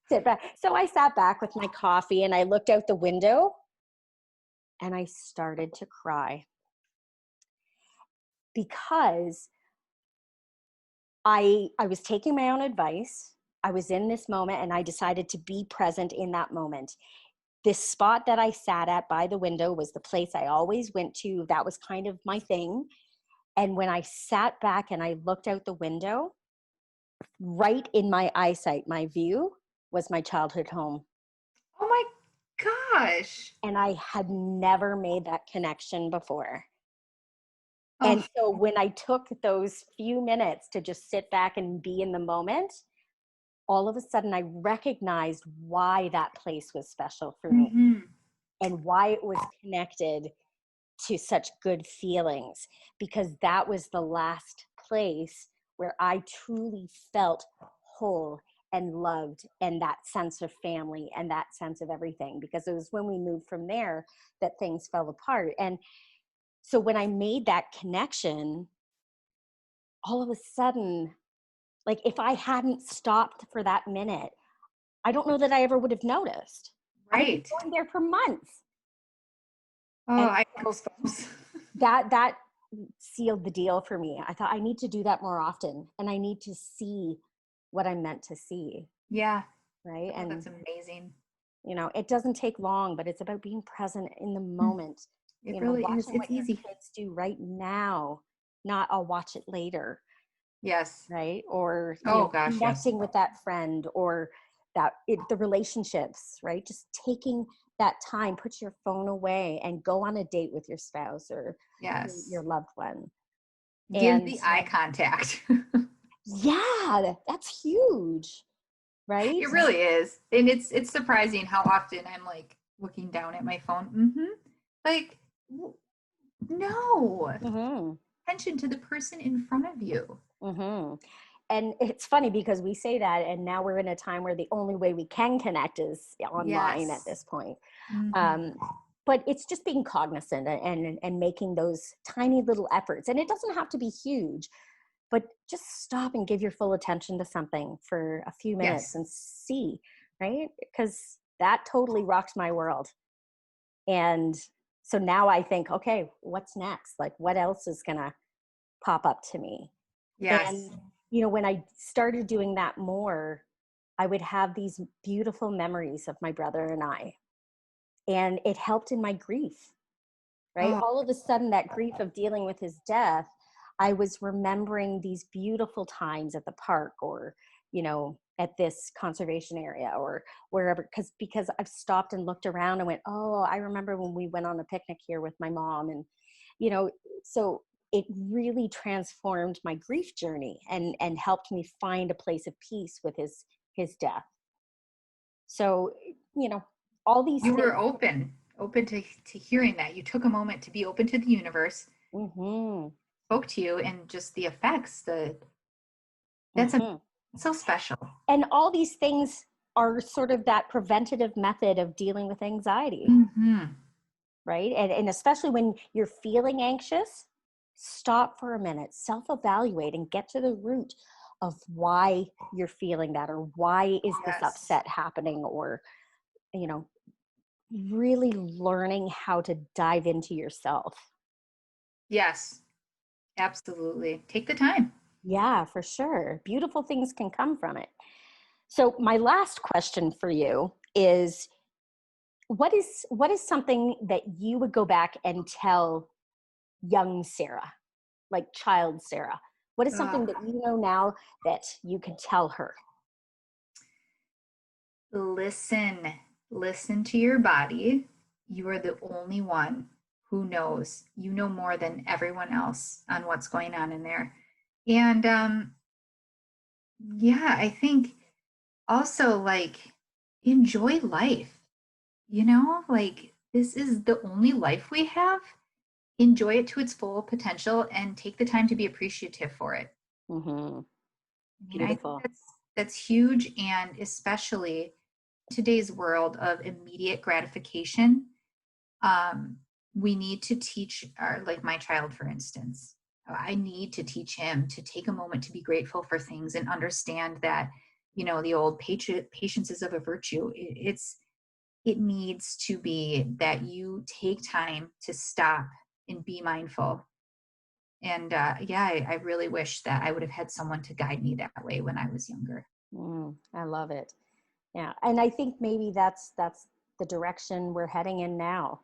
sit back. So I sat back with my coffee and I looked out the window and I started to cry because I was taking my own advice. I was in this moment and I decided to be present in that moment. This spot that I sat at by the window was the place I always went to. That was kind of my thing. And when I sat back and I looked out the window, right in my eyesight, my view was my childhood home. Oh my gosh. And I had never made that connection before. Oh, And so when I took those few minutes to just sit back and be in the moment, all of a sudden I recognized why that place was special for me mm-hmm. and why it was connected to such good feelings, because that was the last place where I truly felt whole and loved, and that sense of family and that sense of everything, because it was when we moved from there that things fell apart. And so when I made that connection, all of a sudden, like if I hadn't stopped for that minute, I don't know that I ever would have noticed. I'd been Right. going there for months. Oh, And I have so goosebumps. that sealed the deal for me. I thought I need to do that more often, and I need to see what I'm meant to see, Yeah. right? Oh, And that's amazing. you know, it doesn't take long, but it's about being present in the Mm. moment. It You know, really is. watching It's what your easy. kids do right now, not I'll watch it later, Yes. right? Or you Oh know, gosh, yes. connecting with that friend, or the relationships, right? Just taking that time, put your phone away and go on a date with your spouse or your Yes. loved one. Give And the eye contact. yeah, that's huge, right? It really is. And it's surprising how often I'm like looking down at my phone. Mm-hmm. Like, no. Mm-hmm. attention to the person in front of you. Mm-hmm. And it's funny because we say that, and now we're in a time where the only way we can connect is online at Yes. this point. Mm-hmm. Um, but it's just being cognizant and making those tiny little efforts. And it doesn't have to be huge, but just stop and give your full attention to something for a few minutes Yes. and see, right? Because that totally rocks my world. And so now I think, okay, what's next? Like, what else is going to pop up to me? Yes. And, you know, when I started doing that more, I would have these beautiful memories of my brother and I, and it helped in my grief, right? Oh, All of a sudden, that grief of dealing with his death, I was remembering these beautiful times at the park or, you know, at this conservation area or wherever, because I've stopped and looked around and went, oh, I remember when we went on a picnic here with my mom. And, you know, so it really transformed my grief journey and helped me find a place of peace with his death. So, you know, all these you things. were open to hearing that. You took a moment to be open to the universe, Mm-hmm, spoke to you, and just the effects. That's a mm-hmm. so special. And all these things are sort of that preventative method of dealing with anxiety, Mm-hmm. right? And especially when you're feeling anxious, stop for a minute, self-evaluate and get to the root of why you're feeling that, or why is this Yes. upset happening, or, you know, really learning how to dive into yourself. Yes. Absolutely. Take the time. Yeah, for sure. Beautiful things can come from it. So my last question for you is, what is something that you would go back and tell young Sarah, like child Sarah? What is Uh, something that you know now that you could tell her? listen. Listen to your body. You are the only one who knows. You know more than everyone else on what's going on in there. And yeah, I think also like enjoy life. Like this is the only life we have. Enjoy it to its full potential and take the time to be appreciative for it. Mm-hmm. I mean, I think Beautiful. that's huge, and especially today's world of immediate gratification, um, we need to teach our, like my child, for instance. I need to teach him to take a moment to be grateful for things and understand that, the old patience is of a virtue. It needs to be that you take time to stop and be mindful. And yeah, I really wish that I would have had someone to guide me that way when I was younger. I love it. Yeah, and I think maybe that's the direction we're heading in now,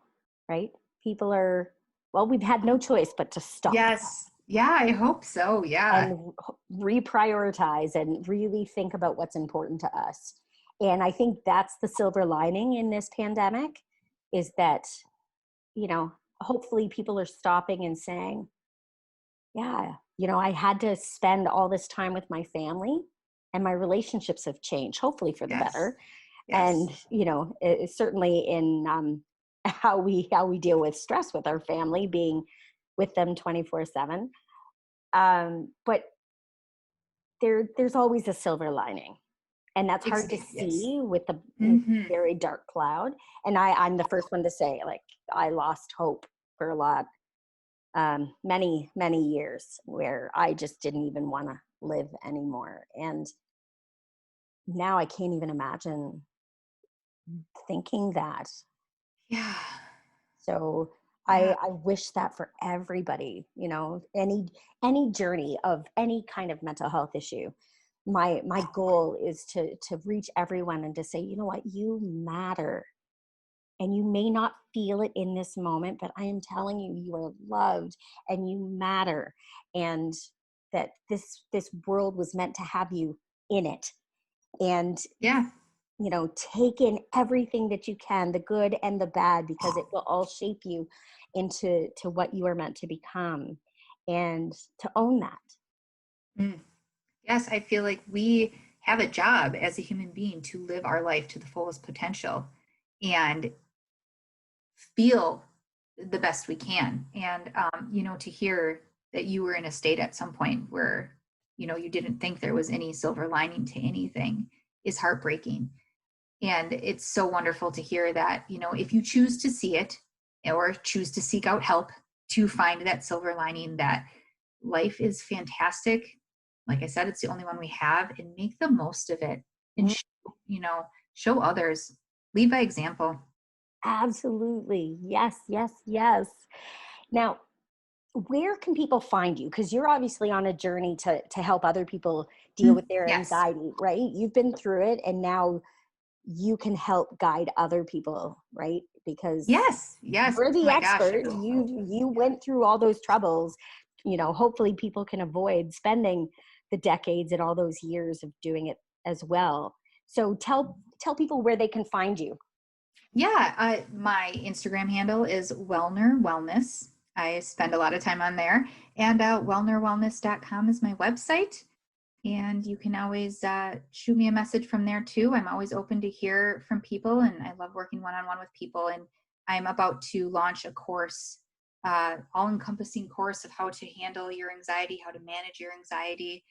right? People are, well, we've had no choice but to stop Yes. Yeah, I hope so. Yeah. and reprioritize and really think about what's important to us. And I think that's the silver lining in this pandemic, is that, you know, hopefully people are stopping and saying, yeah, you know, I had to spend all this time with my family and my relationships have changed, hopefully for the Yes. better. And, Yes. you know, certainly in how we deal with stress with our family, being with them 24/7. But there's always a silver lining, and that's hard to Yes. see with the Hmm. very dark cloud. And I'm the first one to say, like, I lost hope for a lot, many years, where I just didn't even want to live anymore. And now I can't even imagine thinking that. Yeah. So Yeah. I wish that for everybody, you know, any journey of any kind of mental health issue. My goal is to reach everyone and to say, you know what, you matter. And you may not feel it in this moment, but I am telling you, you are loved and you matter. And that this world was meant to have you in it. And, Yeah. you know, take in everything that you can, the good and the bad, because it will all shape you into what you are meant to become, and to own that. Mm. Yes, I feel like we have a job as a human being to live our life to the fullest potential and feel the best we can. And, to hear that you were in a state at some point where, you didn't think there was any silver lining to anything is heartbreaking. And it's so wonderful to hear that, if you choose to see it or choose to seek out help to find that silver lining, that life is fantastic. Like I said, it's the only one we have, and make the most of it and, show others, lead by example. Absolutely. Yes, yes, yes. Now, where can people find you? Because you're obviously on a journey to help other people deal with their Yes. anxiety, right? You've been through it and now you can help guide other people, right? Because Yes. Yes. you're Oh the my gosh. expert. You went through all those troubles. Hopefully people can avoid spending the decades and all those years of doing it as well. So tell people where they can find you. Yeah, my Instagram handle is Wellner Wellness. I spend a lot of time on there. And wellnerwellness.com is my website. And you can always shoot me a message from there too. I'm always open to hear from people, and I love working one-on-one with people. And I'm about to launch a course, all-encompassing course of how to handle your anxiety, how to manage your anxiety.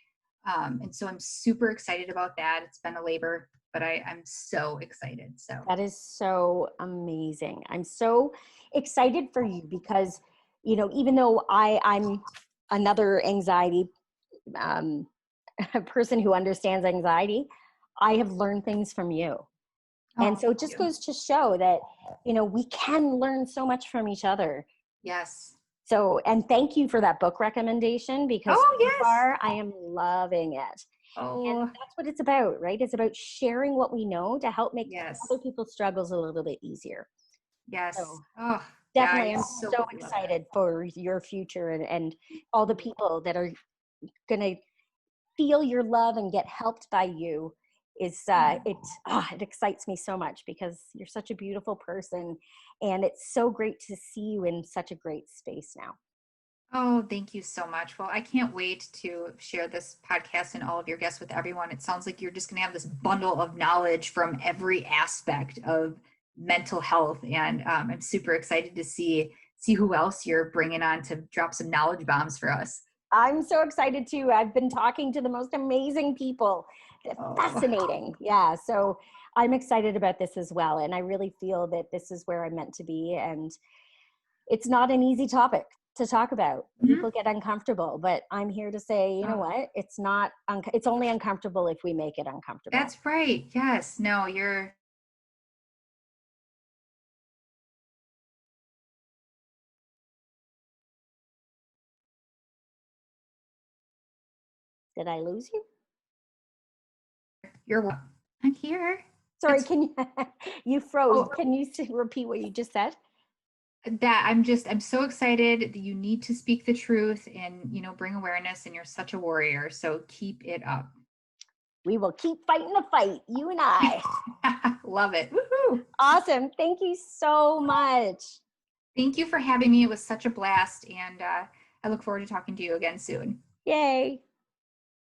And so I'm super excited about that. It's been a labor, but I'm so excited. So That is so amazing. I'm so excited for you because, even though I'm another anxiety um, person who understands anxiety, I have learned things from you. And oh, so it thank just you. goes to show that, we can learn so much from each other. Yes. So, and thank you for that book recommendation because Oh, so yes. far I am loving it. And Oh, that's what it's about, right? It's about sharing what we know to help make yes. other people's struggles a little bit easier. Yes. So Oh, yeah, definitely, I I'm so so love that. excited for your future and all the people that are going to feel your love and get helped by you. It excites me so much because you're such a beautiful person, and it's so great to see you in such a great space now. Oh, thank you so much. Well, I can't wait to share this podcast and all of your guests with everyone. It sounds like you're just going to have this bundle of knowledge from every aspect of mental health, and I'm super excited to see who else you're bringing on to drop some knowledge bombs for us. I'm so excited too. I've been talking to the most amazing people. Oh, Fascinating. Yeah. So I'm excited about this as well. And I really feel that this is where I'm meant to be. And it's not an easy topic to talk about. mhm. People get uncomfortable, but I'm here to say, you know Oh, what? It's not, it's only uncomfortable if we make it uncomfortable. that's right. Yes. No, you're Did I lose you? you're I'm here. Sorry. That's Can you, you froze. oh, Can you repeat what you just said? that I'm so excited that you need to speak the truth and bring awareness, and you're such a warrior, so keep it up. We will keep fighting the fight, you and I. Love it. Woohoo. Awesome. Thank you so much. Thank you for having me. It was such a blast, and I look forward to talking to you again soon. Yay.